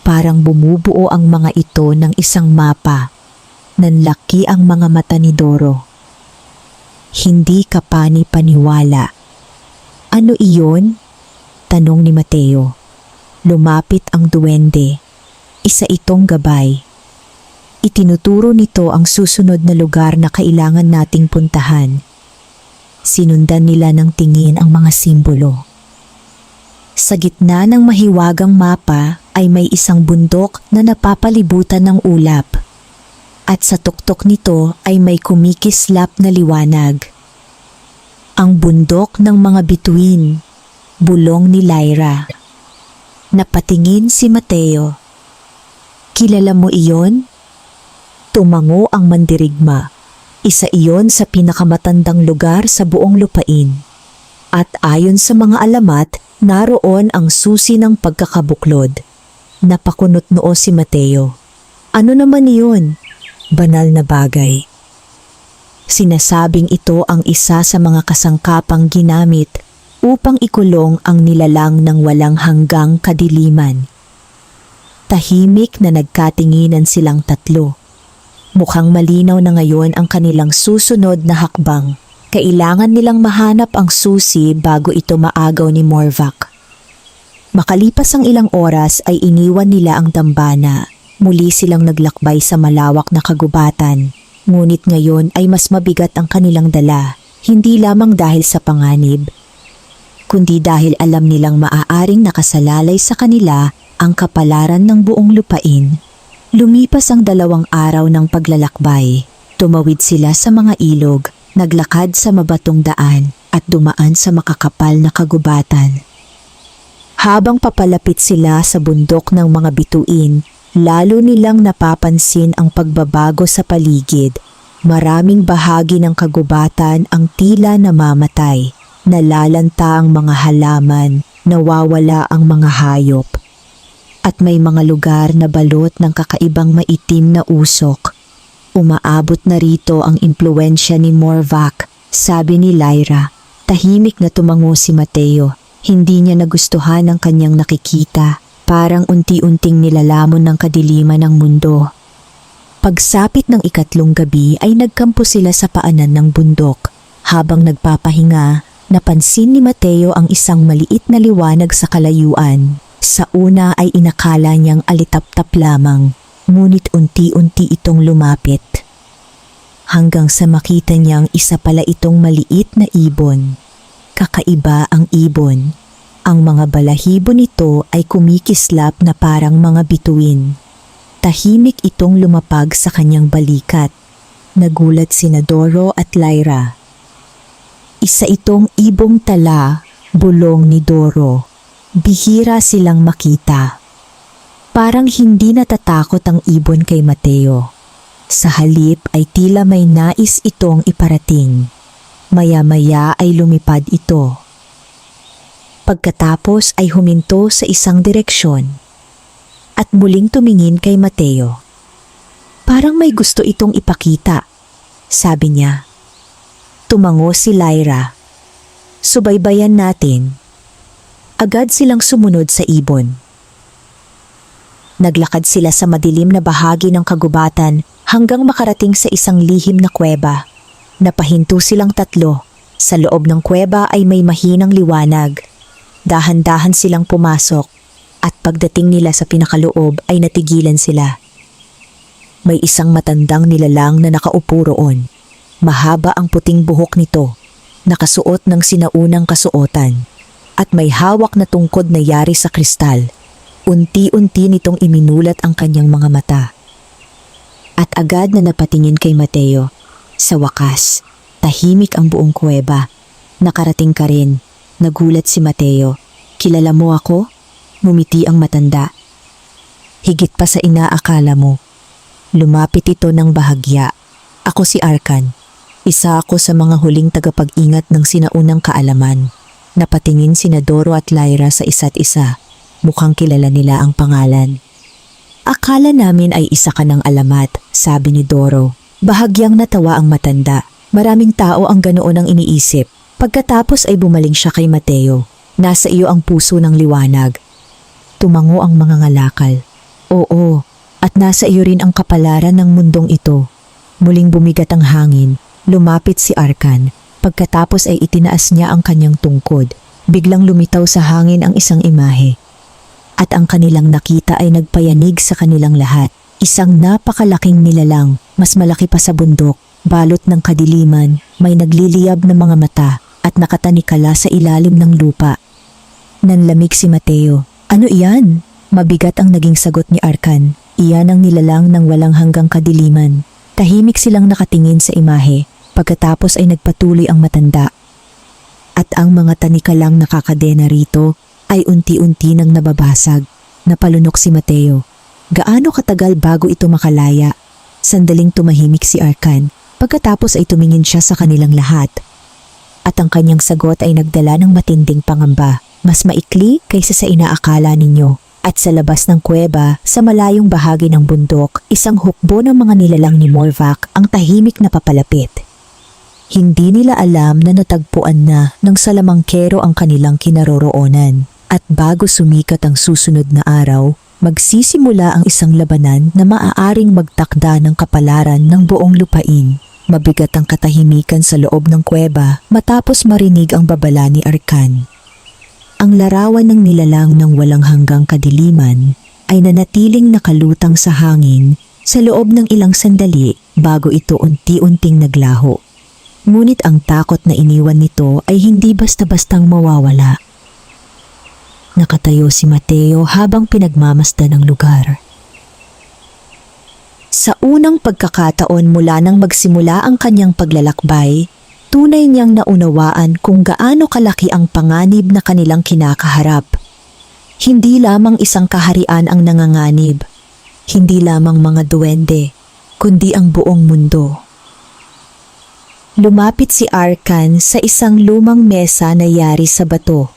Parang bumubuo ang mga ito ng isang mapa. Nanlaki ang mga mata ni Doro. Hindi ka pani-paniwala. Ano iyon? Tanong ni Mateo. Lumapit ang duwende. Isa itong gabay. Itinuturo nito ang susunod na lugar na kailangan nating puntahan. Sinundan nila ng tingin ang mga simbolo. Sa gitna ng mahiwagang mapa ay may isang bundok na napapalibutan ng ulap. At sa tuktok nito ay may kumikislap na liwanag. Ang bundok ng mga bituin, bulong ni Lyra. Napatingin si Mateo. Kilala mo iyon? Tumango ang mandirigma. Isa iyon sa pinakamatandang lugar sa buong lupain. At ayon sa mga alamat, naroon ang susi ng pagkakabuklod. Napakunot noo si Mateo. Ano naman iyon? Banal na bagay. Sinasabing ito ang isa sa mga kasangkapang ginamit upang ikulong ang nilalang ng walang hanggang kadiliman. Tahimik na nagkatinginan silang tatlo. Mukhang malinaw na ngayon ang kanilang susunod na hakbang. Kailangan nilang mahanap ang susi bago ito maagaw ni Morvac. Makalipas ang ilang oras ay iniwan nila ang dambana. Muli silang naglakbay sa malawak na kagubatan. Ngunit ngayon ay mas mabigat ang kanilang dala. Hindi lamang dahil sa panganib, kundi dahil alam nilang maaaring nakasalalay sa kanila ang kapalaran ng buong lupain. Lumipas ang 2 araw ng paglalakbay. Tumawid sila sa mga ilog, naglakad sa mabatong daan at dumaan sa makakapal na kagubatan. Habang papalapit sila sa bundok ng mga bituin, lalo nilang napapansin ang pagbabago sa paligid. Maraming bahagi ng kagubatan ang tila namamatay. Nalalanta ang mga halaman, nawawala ang mga hayop. At may mga lugar na balot ng kakaibang maitim na usok. Umaabot na rito ang impluensya ni Morvac, sabi ni Lyra. Tahimik na tumango si Mateo. Hindi niya nagustuhan ang kanyang nakikita. Parang unti-unting nilalamon ng kadiliman ng mundo. Pagsapit ng 3 gabi ay nagkampo sila sa paanan ng bundok. Habang nagpapahinga, napansin ni Mateo ang isang maliit na liwanag sa kalayuan. Sa una ay inakala niyang alitap-tap lamang, ngunit unti-unti itong lumapit. Hanggang sa makita niyang isa pala itong maliit na ibon. Kakaiba ang ibon. Ang mga balahibo nito ay kumikislap na parang mga bituin. Tahimik itong lumapag sa kanyang balikat. Nagulat sina Doro at Lyra. Isa itong ibong tala, bulong ni Doro. Bihira silang makita. Parang hindi natatakot ang ibon kay Mateo. Sa halip ay tila may nais itong iparating. Maya-maya ay lumipad ito. Pagkatapos ay huminto sa isang direksyon at muling tumingin kay Mateo. Parang may gusto itong ipakita, sabi niya. Tumango si Lyra. Subaybayan natin. Agad silang sumunod sa ibon. Naglakad sila sa madilim na bahagi ng kagubatan hanggang makarating sa isang lihim na kuweba. Napahinto silang tatlo. Sa loob ng kuweba ay may mahinang liwanag. Dahan-dahan silang pumasok at pagdating nila sa pinakaloob ay natigilan sila. May isang matandang nilalang na nakaupo roon. Mahaba ang puting buhok nito, nakasuot ng sinaunang kasuotan, at may hawak na tungkod na yari sa kristal. Unti-unti nitong iminulat ang kanyang mga mata. At agad na napatingin kay Mateo. Sa wakas, tahimik ang buong kuweba. Nakarating ka rin. Nagulat si Mateo. Kilala mo ako? Ngumiti ang matanda. Higit pa sa inaakala mo. Lumapit ito ng bahagya. Ako si Arkan. Isa ako sa mga huling tagapag-ingat ng sinaunang kaalaman. Napatingin sina Doro at Lyra sa isa't isa. Mukhang kilala nila ang pangalan. Akala namin ay isa ka ng alamat, sabi ni Doro. Bahagyang natawa ang matanda. Maraming tao ang ganoon ang iniisip. Pagkatapos ay bumaling siya kay Mateo. Nasa iyo ang puso ng liwanag. Tumango ang mga ngalakal. Oo, at nasa iyo rin ang kapalaran ng mundong ito. Muling bumigat ang hangin. Lumapit si Arkan. Pagkatapos ay itinaas niya ang kanyang tungkod. Biglang lumitaw sa hangin ang isang imahe. At ang kanilang nakita ay nagpayanig sa kanilang lahat. Isang napakalaking nilalang, mas malaki pa sa bundok, balot ng kadiliman, may nagliliyab na mga mata at nakatanikala sa ilalim ng lupa. Nanlamig si Mateo. Ano iyan? Mabigat ang naging sagot ni Arkan. Iyan ang nilalang ng walang hanggang kadiliman. Tahimik silang nakatingin sa imahe. Pagkatapos ay nagpatuloy ang matanda. At ang mga tanikalang nakakadena rito ay unti-unti nang nababasag. Napalunok si Mateo. Gaano katagal bago ito makalaya? Sandaling tumahimik si Arkan. Pagkatapos ay tumingin siya sa kanilang lahat. At ang kanyang sagot ay nagdala ng matinding pangamba. Mas maikli kaysa sa inaakala ninyo. At sa labas ng kuweba, sa malayong bahagi ng bundok, isang hukbo ng mga nilalang ni Morvac ang tahimik na papalapit. Hindi nila alam na natagpuan na ng salamangkero ang kanilang kinaroroonan. At bago sumikat ang susunod na araw, magsisimula ang isang labanan na maaaring magtakda ng kapalaran ng buong lupain. Mabigat ang katahimikan sa loob ng kuweba matapos marinig ang babala ni Arkan. Ang larawan ng nilalang ng walang hanggang kadiliman ay nanatiling nakalutang sa hangin sa loob ng ilang sandali bago ito unti-unting naglaho. Ngunit ang takot na iniwan nito ay hindi basta-bastang mawawala. Nakatayo si Mateo habang pinagmamasdan ang lugar. Sa unang pagkakataon mula nang magsimula ang kanyang paglalakbay, tunay niyang naunawaan kung gaano kalaki ang panganib na kanilang kinakaharap. Hindi lamang isang kaharian ang nanganganib, hindi lamang mga duwende, kundi ang buong mundo. Lumapit si Arkan sa isang lumang mesa na yari sa bato.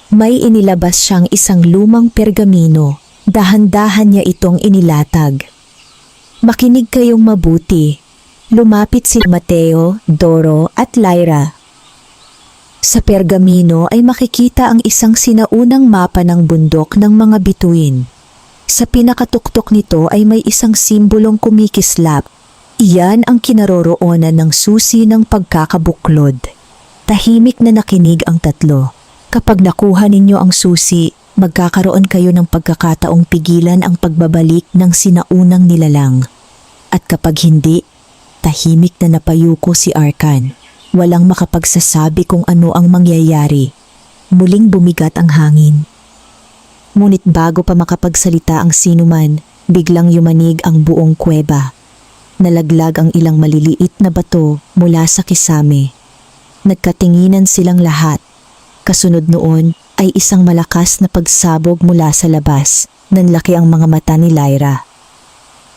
May inilabas siyang isang lumang pergamino. Dahan-dahan niya itong inilatag. Makinig kayong mabuti. Lumapit si Mateo, Doro at Lyra. Sa pergamino ay makikita ang isang sinaunang mapa ng bundok ng mga bituin. Sa pinakatuktok nito ay may isang simbolong kumikislap. Iyan ang kinaroroonan ng susi ng pagkakabuklod. Tahimik na nakinig ang tatlo. Kapag nakuha ninyo ang susi, magkakaroon kayo ng pagkakataong pigilan ang pagbabalik ng sinaunang nilalang. At kapag hindi, tahimik na napayuko si Arkan. Walang makapagsasabi kung ano ang mangyayari. Muling bumigat ang hangin. Ngunit bago pa makapagsalita ang sinuman, Biglang yumanig ang buong kuweba. Nalaglag ang ilang maliliit na bato mula sa kisame. Nagkatinginan silang lahat. Kasunod noon ay isang malakas na pagsabog mula sa labas. Nanlaki ang mga mata ni Lyra.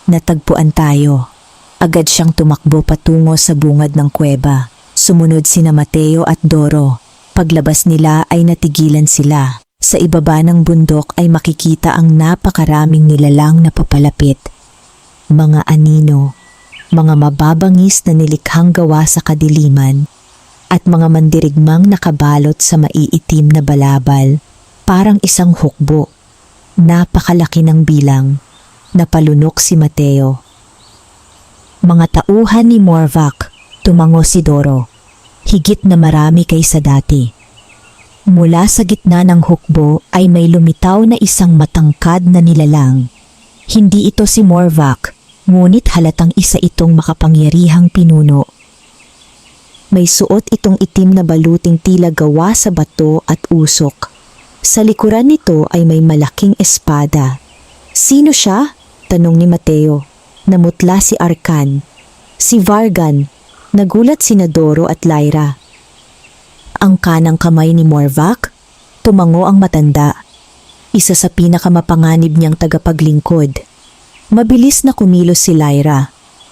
Natagpuan tayo. Agad siyang tumakbo patungo sa bungad ng kuweba. Sumunod sina Mateo at Doro. Paglabas nila ay natigilan sila. Sa ibaba ng bundok ay makikita ang napakaraming nilalang na papalapit. Mga anino, mga mababangis na nilikhang gawa sa kadiliman, at mga mandirigmang nakabalot sa maiitim na balabal, parang isang hukbo. Napakalaki ng bilang. Napalunok si Mateo. Mga tauhan ni Morvac, tumango si Doro. Higit na marami kaysa dati. Mula sa gitna ng hukbo ay may lumitaw na isang matangkad na nilalang. Hindi ito si Morvac, ngunit halatang isa itong makapangyarihang pinuno. May suot itong itim na baluting tila gawa sa bato at usok. Sa likuran nito ay may malaking espada. Sino siya? Tanong ni Mateo. Namutla si Arkan. Si Vargan. Nagulat sina Doro at Lyra. Ang kanang kamay ni Morvac? Tumango ang matanda. Isa sa pinakamapanganib niyang tagapaglingkod. Mabilis na kumilos si Lyra.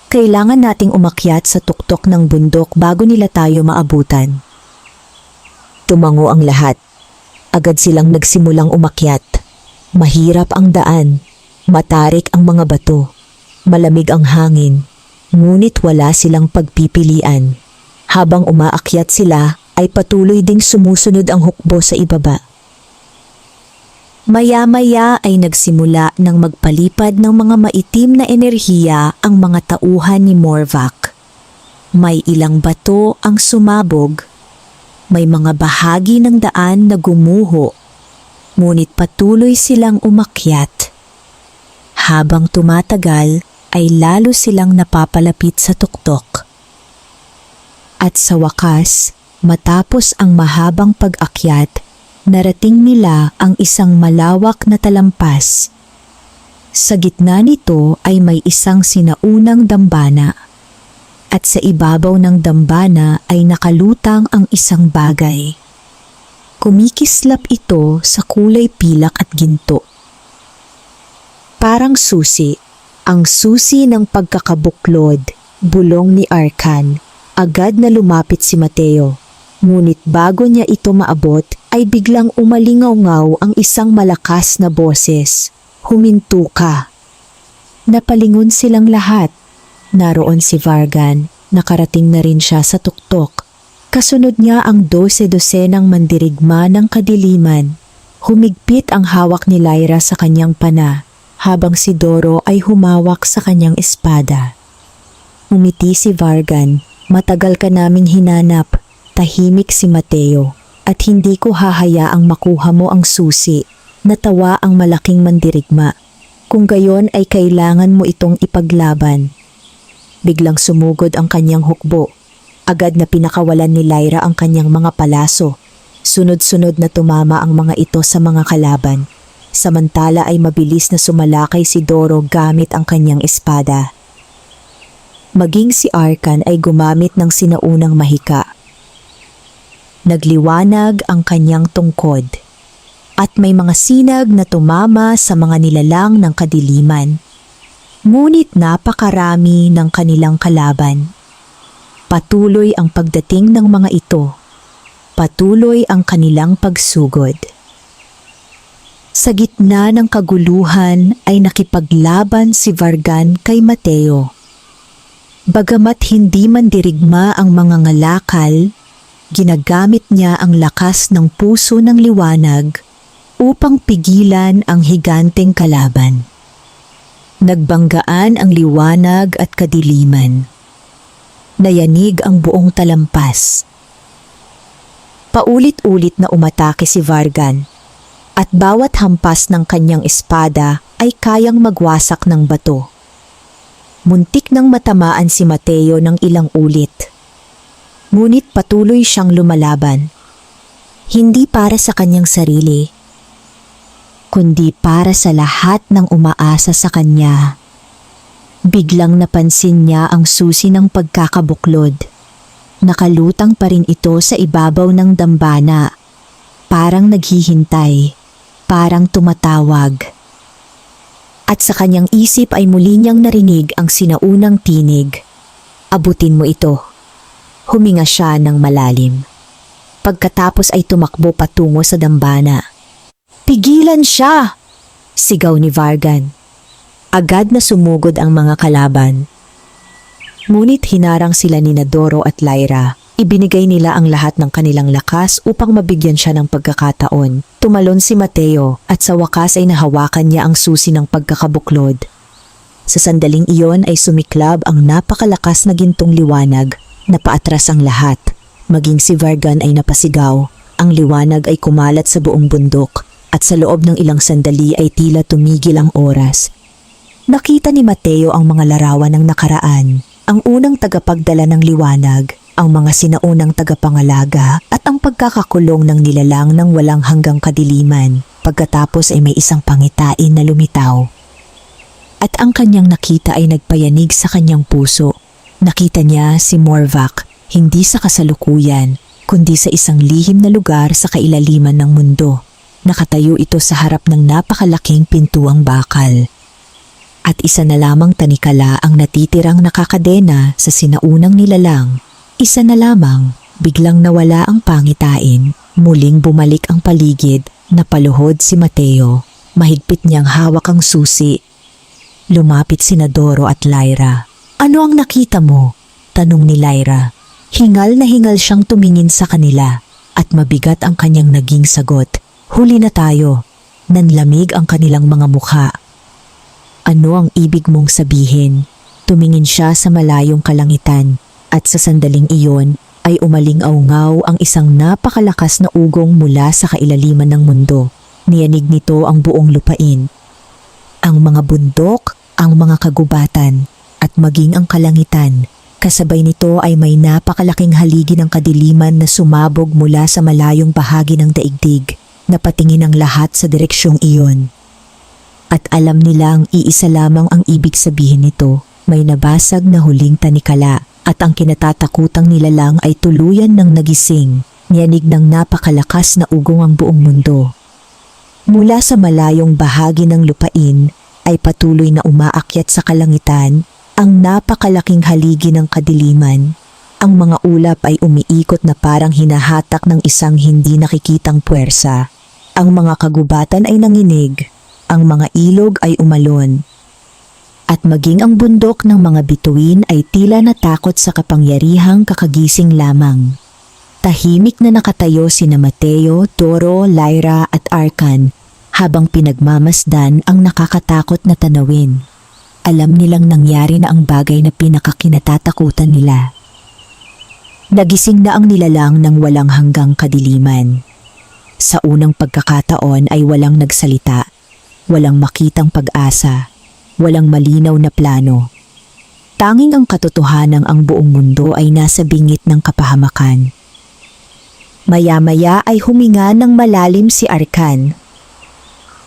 Kailangan nating umakyat sa tuktok ng bundok bago nila tayo maabutan. Tumango ang lahat. Agad silang nagsimulang umakyat. Mahirap ang daan. Matarik ang mga bato. Malamig ang hangin. Ngunit wala silang pagpipilian. Habang umaakyat sila, ay patuloy ding sumusunod ang hukbo sa ibaba. Maya-maya ay nagsimula ng magpalipad ng mga maitim na enerhiya ang mga tauhan ni Morvac. May ilang bato ang sumabog. May mga bahagi ng daan na gumuho. Ngunit patuloy silang umakyat. Habang tumatagal ay lalo silang napapalapit sa tuktok. At sa wakas, matapos ang mahabang pag-akyat, narating nila ang isang malawak na talampas. Sa gitna nito ay may isang sinaunang dambana. At sa ibabaw ng dambana ay nakalutang ang isang bagay. Kumikislap ito sa kulay pilak at ginto. Parang susi, ang susi ng pagkakabuklod, bulong ni Arkan. Agad na lumapit si Mateo. Ngunit bago niya ito maabot ay biglang umalingaw-ngaw ang isang malakas na boses. Huminto ka. Napalingon silang lahat. Naroon si Vargan, nakarating na rin siya sa tuktok. Kasunod niya ang 12-dosenang mandirigma ng kadiliman. Humigpit ang hawak ni Lyra sa kanyang pana, habang si Doro ay humawak sa kanyang espada. Umiti si Vargan. Matagal ka naming hinanap. Tahimik si Mateo, at hindi ko hahayaang makuha mo ang susi. Natawa ang malaking mandirigma. Kung gayon ay kailangan mo itong ipaglaban. Biglang sumugod ang kanyang hukbo. Agad na pinakawalan ni Lyra ang kanyang mga palaso. Sunod-sunod na tumama ang mga ito sa mga kalaban. Samantala ay mabilis na sumalakay si Doro gamit ang kanyang espada. Maging si Arkan ay gumamit ng sinaunang mahika. Nagliwanag ang kanyang tungkod, at may mga sinag na tumama sa mga nilalang ng kadiliman. Ngunit napakarami ng kanilang kalaban. Patuloy ang pagdating ng mga ito. Patuloy ang kanilang pagsugod. Sa gitna ng kaguluhan ay nakipaglaban si Vargan kay Mateo. Bagamat hindi man dirigma ang mga ngalakal, ginagamit niya ang lakas ng puso ng liwanag upang pigilan ang higanteng kalaban. Nagbanggaan ang liwanag at kadiliman. Nayanig ang buong talampas. Paulit-ulit na umatake si Vargan, at bawat hampas ng kanyang espada ay kayang magwasak ng bato. Muntik nang matamaan si Mateo ng ilang ulit. Ngunit patuloy siyang lumalaban. Hindi para sa kanyang sarili, kundi para sa lahat ng umaasa sa kanya. Biglang napansin niya ang susi ng pagkakabuklod. Nakalutang pa rin ito sa ibabaw ng dambana. Parang naghihintay, parang tumatawag. At sa kanyang isip ay muli niyang narinig ang sinaunang tinig. Abutin mo ito. Huminga siya ng malalim. Pagkatapos ay tumakbo patungo sa dambana. Pigilan siya! Sigaw ni Vargan. Agad na sumugod ang mga kalaban. Ngunit hinarang sila ni Doro at Lyra. Ibinigay nila ang lahat ng kanilang lakas upang mabigyan siya ng pagkakataon. Tumalon si Mateo at sa wakas ay nahawakan niya ang susi ng pagkakabuklod. Sa sandaling iyon ay sumiklab ang napakalakas na gintong liwanag na paatras ang lahat. Maging si Vargan ay napasigaw. Ang liwanag ay kumalat sa buong bundok at sa loob ng ilang sandali ay tila tumigil ang oras. Nakita ni Mateo ang mga larawan ng nakaraan, ang unang tagapagdala ng liwanag, ang mga sinaunang tagapangalaga at ang pagkakakulong ng nilalang ng walang hanggang kadiliman. Pagkatapos ay may isang pangitain na lumitaw. At ang kanyang nakita ay nagpayanig sa kanyang puso. Nakita niya si Morvac, hindi sa kasalukuyan, kundi sa isang lihim na lugar sa kailaliman ng mundo. Nakatayo ito sa harap ng napakalaking pintuang bakal. At isa na lamang tanikala ang natitirang nakakadena sa sinaunang nilalang. Isa na lamang, biglang nawala ang pangitain, muling bumalik ang paligid, napaluhod si Mateo. Mahigpit niyang hawak ang susi. Lumapit sina Doro at Lyra. Ano ang nakita mo? Tanong ni Lyra. Hingal na hingal siyang tumingin sa kanila at mabigat ang kanyang naging sagot. Huli na tayo. Nanlamig ang kanilang mga mukha. Ano ang ibig mong sabihin? Tumingin siya sa malayong kalangitan. At sa sandaling iyon ay umaling-aungaw ang isang napakalakas na ugong mula sa kailaliman ng mundo. Niyanig nito ang buong lupain. Ang mga bundok, ang mga kagubatan, at maging ang kalangitan. Kasabay nito ay may napakalaking haligi ng kadiliman na sumabog mula sa malayong bahagi ng daigdig. Napatingin ang lahat sa direksyong iyon. At alam nilang iisa lamang ang ibig sabihin nito. May nabasag na huling tanikala. At ang kinatatakutang nilalang ay tuluyan ng nagising, niyanig ng napakalakas na ugong ang buong mundo. Mula sa malayong bahagi ng lupain ay patuloy na umaakyat sa kalangitan ang napakalaking haligi ng kadiliman. Ang mga ulap ay umiikot na parang hinahatak ng isang hindi nakikitang puwersa. Ang mga kagubatan ay nanginig, ang mga ilog ay umalon. At maging ang bundok ng mga bituin ay tila natakot sa kapangyarihang kakagising lamang. Tahimik na nakatayo sina Mateo, Doro, Lyra at Arkan habang pinagmamasdan ang nakakatakot na tanawin. Alam nilang nangyari na ang bagay na pinakakinatatakutan nila. Nagising na ang nilalang ng walang hanggang kadiliman. Sa unang pagkakataon ay walang nagsalita, walang makitang pag-asa. Walang malinaw na plano. Tanging ang katotohanan ang buong mundo ay nasa bingit ng kapahamakan. Maya-maya ay huminga ng malalim si Arkan.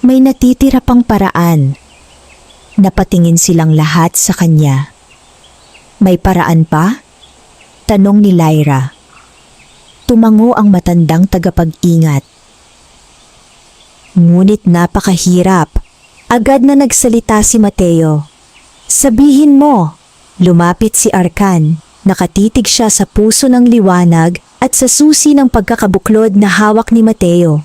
May natitira pang paraan. Napatingin silang lahat sa kanya. May paraan pa? Tanong ni Lyra. Tumango ang matandang tagapag-ingat. Ngunit napakahirap. Agad na nagsalita si Mateo. Sabihin mo, lumapit si Arkan. Nakatitig siya sa puso ng liwanag at sa susi ng pagkakabuklod na hawak ni Mateo.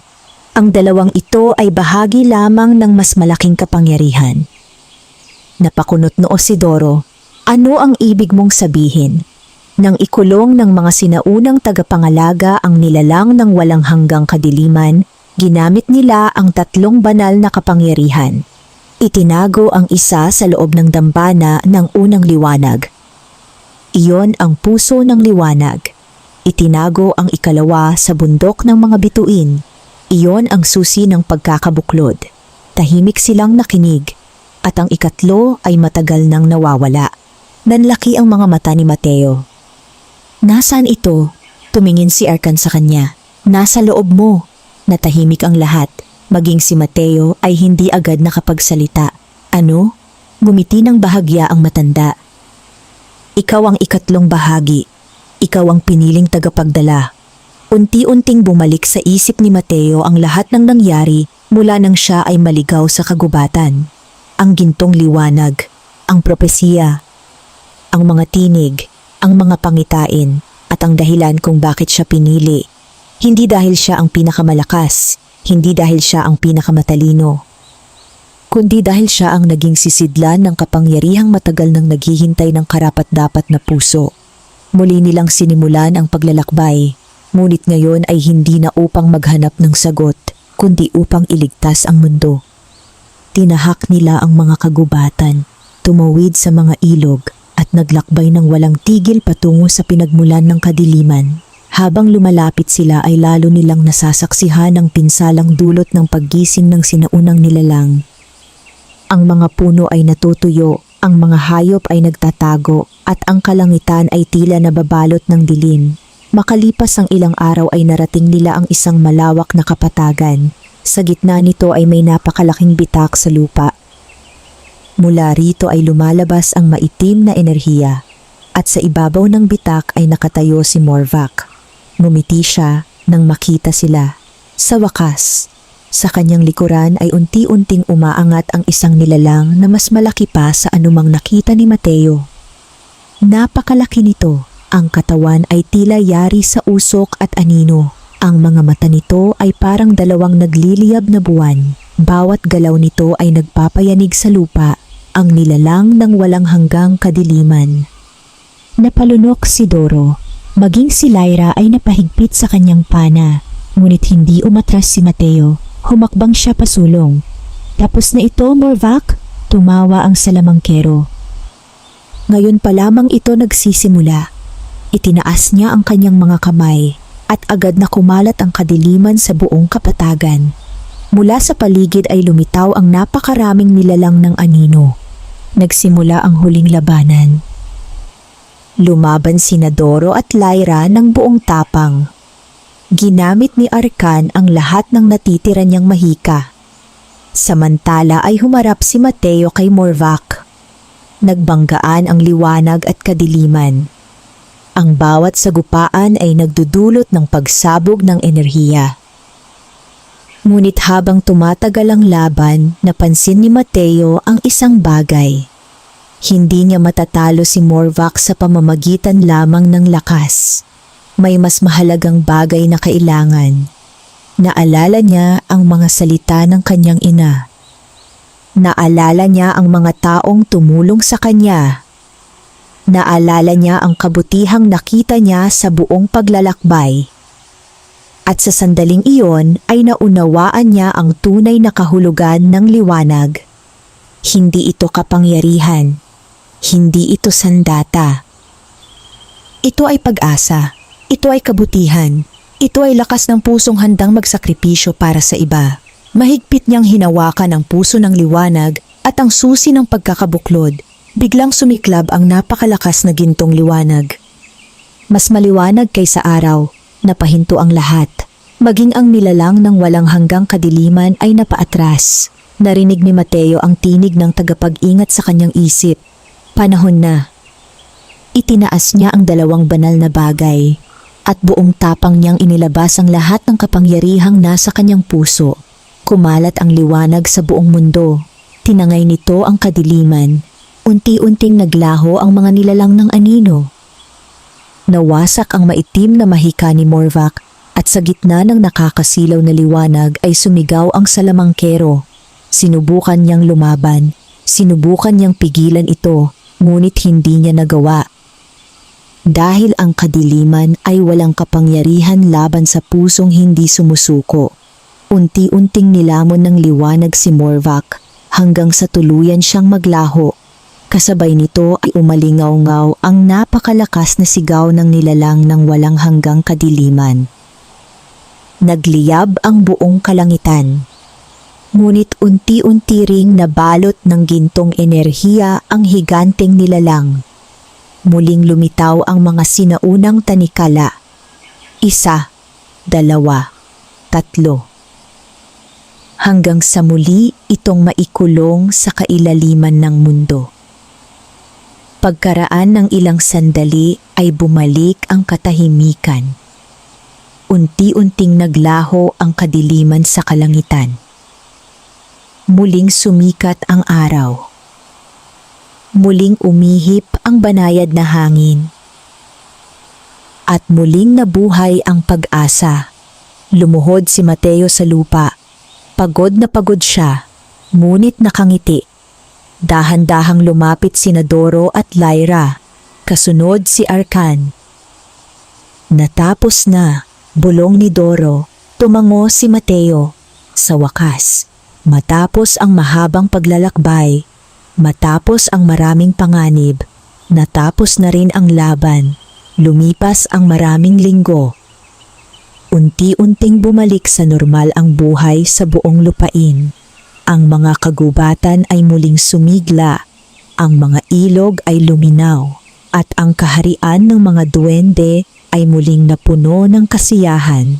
Ang dalawang ito ay bahagi lamang ng mas malaking kapangyarihan. Napakunot noo si Doro. Ano ang ibig mong sabihin? Nang ikulong ng mga sinaunang tagapangalaga ang nilalang ng walang hanggang kadiliman, ginamit nila ang tatlong banal na kapangyarihan. Itinago ang isa sa loob ng dambana ng unang liwanag. Iyon ang puso ng liwanag. Itinago ang ikalawa sa bundok ng mga bituin. Iyon ang susi ng pagkakabuklod. Tahimik silang nakinig. At ang ikatlo ay matagal nang nawawala. Nanlaki ang mga mata ni Mateo. Nasaan ito? Tumingin si Arkan sa kanya. Nasa loob mo. Natahimik ang lahat. Maging si Mateo ay hindi agad nakapagsalita. Ano? Ngumiti ng bahagya ang matanda. Ikaw ang ikatlong bahagi. Ikaw ang piniling tagapagdala. Unti-unting bumalik sa isip ni Mateo ang lahat ng nangyari mula nang siya ay maligaw sa kagubatan. Ang gintong liwanag, ang propesiya, ang mga tinig, ang mga pangitain, at ang dahilan kung bakit siya pinili. Hindi dahil siya ang pinakamalakas, hindi dahil siya ang pinakamatalino, kundi dahil siya ang naging sisidlan ng kapangyarihang matagal nang naghihintay ng karapat-dapat na puso. Muli nilang sinimulan ang paglalakbay, ngunit ngayon ay hindi na upang maghanap ng sagot, kundi upang iligtas ang mundo. Tinahak nila ang mga kagubatan, tumawid sa mga ilog, at naglakbay ng walang tigil patungo sa pinagmulan ng kadiliman. Habang lumalapit sila ay lalo nilang nasasaksihan ang pinsalang dulot ng paggising ng sinaunang nilalang. Ang mga puno ay natutuyo, ang mga hayop ay nagtatago, at ang kalangitan ay tila nababalot ng dilim. Makalipas ang ilang araw ay narating nila ang isang malawak na kapatagan. Sa gitna nito ay may napakalaking bitak sa lupa. Mula rito ay lumalabas ang maitim na enerhiya, at sa ibabaw ng bitak ay nakatayo si Morvac. Ngumiti siya nang makita sila. Sa wakas, sa kanyang likuran ay unti-unting umaangat ang isang nilalang na mas malaki pa sa anumang nakita ni Mateo. Napakalaki nito. Ang katawan ay tila yari sa usok at anino. Ang mga mata nito ay parang dalawang nagliliyab na buwan. Bawat galaw nito ay nagpapayanig sa lupa, ang nilalang ng walang hanggang kadiliman. Napalunok si Doro. Maging si Lyra ay napahigpit sa kanyang pana. Ngunit hindi umatras si Mateo. Humakbang siya pasulong. Tapos na ito, Morvac? Tumawa ang salamangkero. Ngayon pa lamang ito nagsisimula. Itinaas niya ang kanyang mga kamay at agad na kumalat ang kadiliman sa buong kapatagan. Mula sa paligid ay lumitaw ang napakaraming nilalang ng anino. Nagsimula ang huling labanan. Lumaban sina Doro at Lyra ng buong tapang. Ginamit ni Arkan ang lahat ng natitira niyang mahika. Samantala ay humarap si Mateo kay Morvac. Nagbanggaan ang liwanag at kadiliman. Ang bawat sagupaan ay nagdudulot ng pagsabog ng enerhiya. Ngunit habang tumatagal ang laban, napansin ni Mateo ang isang bagay. Hindi niya matatalo si Morvac sa pamamagitan lamang ng lakas. May mas mahalagang bagay na kailangan. Naalala niya ang mga salita ng kanyang ina. Naalala niya ang mga taong tumulong sa kanya. Naalala niya ang kabutihang nakita niya sa buong paglalakbay. At sa sandaling iyon ay naunawaan niya ang tunay na kahulugan ng liwanag. Hindi ito kapangyarihan. Hindi ito sandata. Ito ay pag-asa. Ito ay kabutihan. Ito ay lakas ng pusong handang magsakripisyo para sa iba. Mahigpit niyang hinawakan ang puso ng liwanag at ang susi ng pagkakabuklod. Biglang sumiklab ang napakalakas na gintong liwanag. Mas maliwanag kaysa araw, napahinto ang lahat. Maging ang nilalang ng walang hanggang kadiliman ay napaatras. Narinig ni Mateo ang tinig ng tagapag-ingat sa kanyang isip. Panahon na. Itinaas niya ang dalawang banal na bagay at buong tapang niyang inilabas ang lahat ng kapangyarihang nasa kanyang puso. Kumalat ang liwanag sa buong mundo. Tinangay nito ang kadiliman. Unti-unting naglaho ang mga nilalang ng anino. Nawasak ang maitim na mahika ni Morvac at sa gitna ng nakakasilaw na liwanag ay sumigaw ang salamangkero. Sinubukan niyang lumaban. Sinubukan niyang pigilan ito. Ngunit hindi niya nagawa. Dahil ang kadiliman ay walang kapangyarihan laban sa pusong hindi sumusuko. Unti-unting nilamon ng liwanag si Morvac hanggang sa tuluyan siyang maglaho. Kasabay nito ay umalingaw-ngaw ang napakalakas na sigaw ng nilalang ng walang hanggang kadiliman. Nagliyab ang buong kalangitan. Ngunit unti-unti ring nabalot ng gintong enerhiya ang higanteng nilalang. Muling lumitaw ang mga sinaunang tanikala. 1, 2, 3. hanggang sa muli itong maikulong sa kailaliman ng mundo. Pagkaraan ng ilang sandali ay bumalik ang katahimikan. Unti-unting naglaho ang kadiliman sa kalangitan. Muling sumikat ang araw. Muling umihip ang banayad na hangin. At muling nabuhay ang pag-asa. Lumuhod si Mateo sa lupa. Pagod na pagod siya, ngunit nakangiti. Dahan-dahang lumapit sina Doro at Lyra. Kasunod si Arkan. Natapos na, bulong ni Doro, tumango si Mateo. Sa wakas, matapos ang mahabang paglalakbay, matapos ang maraming panganib, natapos na rin ang laban, lumipas ang maraming linggo. Unti-unting bumalik sa normal ang buhay sa buong lupain. Ang mga kagubatan ay muling sumigla, ang mga ilog ay luminaw, at ang kaharian ng mga duwende ay muling napuno ng kasiyahan.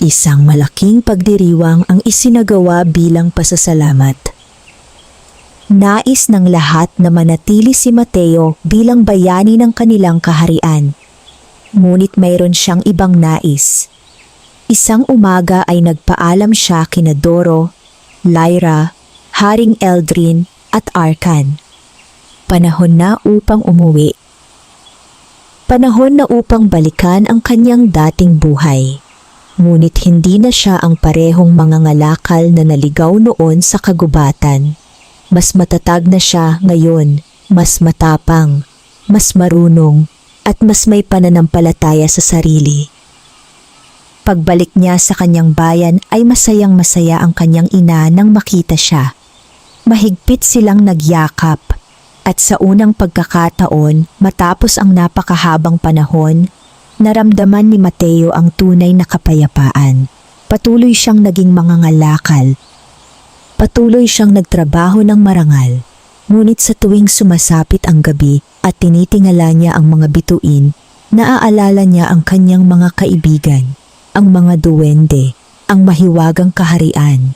Isang malaking pagdiriwang ang isinagawa bilang pasasalamat. Nais ng lahat na manatili si Mateo bilang bayani ng kanilang kaharian. Ngunit mayroon siyang ibang nais. Isang umaga ay nagpaalam siya kina Doro, Lyra, Haring Eldrin at Arkan. Panahon na upang umuwi. Panahon na upang balikan ang kanyang dating buhay. Ngunit hindi na siya ang parehong mangangalakal na naligaw noon sa kagubatan. Mas matatag na siya ngayon, mas matapang, mas marunong, at mas may pananampalataya sa sarili. Pagbalik niya sa kanyang bayan ay masayang-masaya ang kanyang ina nang makita siya. Mahigpit silang nagyakap at sa unang pagkakataon matapos ang napakahabang panahon, naramdaman ni Mateo ang tunay na kapayapaan. Patuloy siyang naging mangangalakal. Patuloy siyang nagtrabaho ng marangal. Ngunit sa tuwing sumasapit ang gabi at tinitingala niya ang mga bituin, naaalala niya ang kanyang mga kaibigan, ang mga duwende, ang mahiwagang kaharian,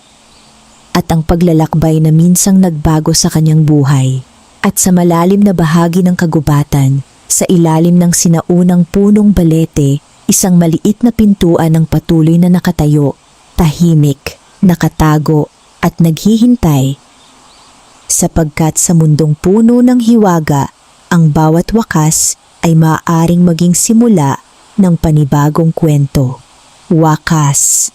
at ang paglalakbay na minsang nagbago sa kanyang buhay. At sa malalim na bahagi ng kagubatan, sa ilalim ng sinaunang punong balete, isang maliit na pintuan ang patuloy na nakatayo, tahimik, nakatago, at naghihintay. Sapagkat sa mundong puno ng hiwaga, ang bawat wakas ay maaaring maging simula ng panibagong kwento. Wakas.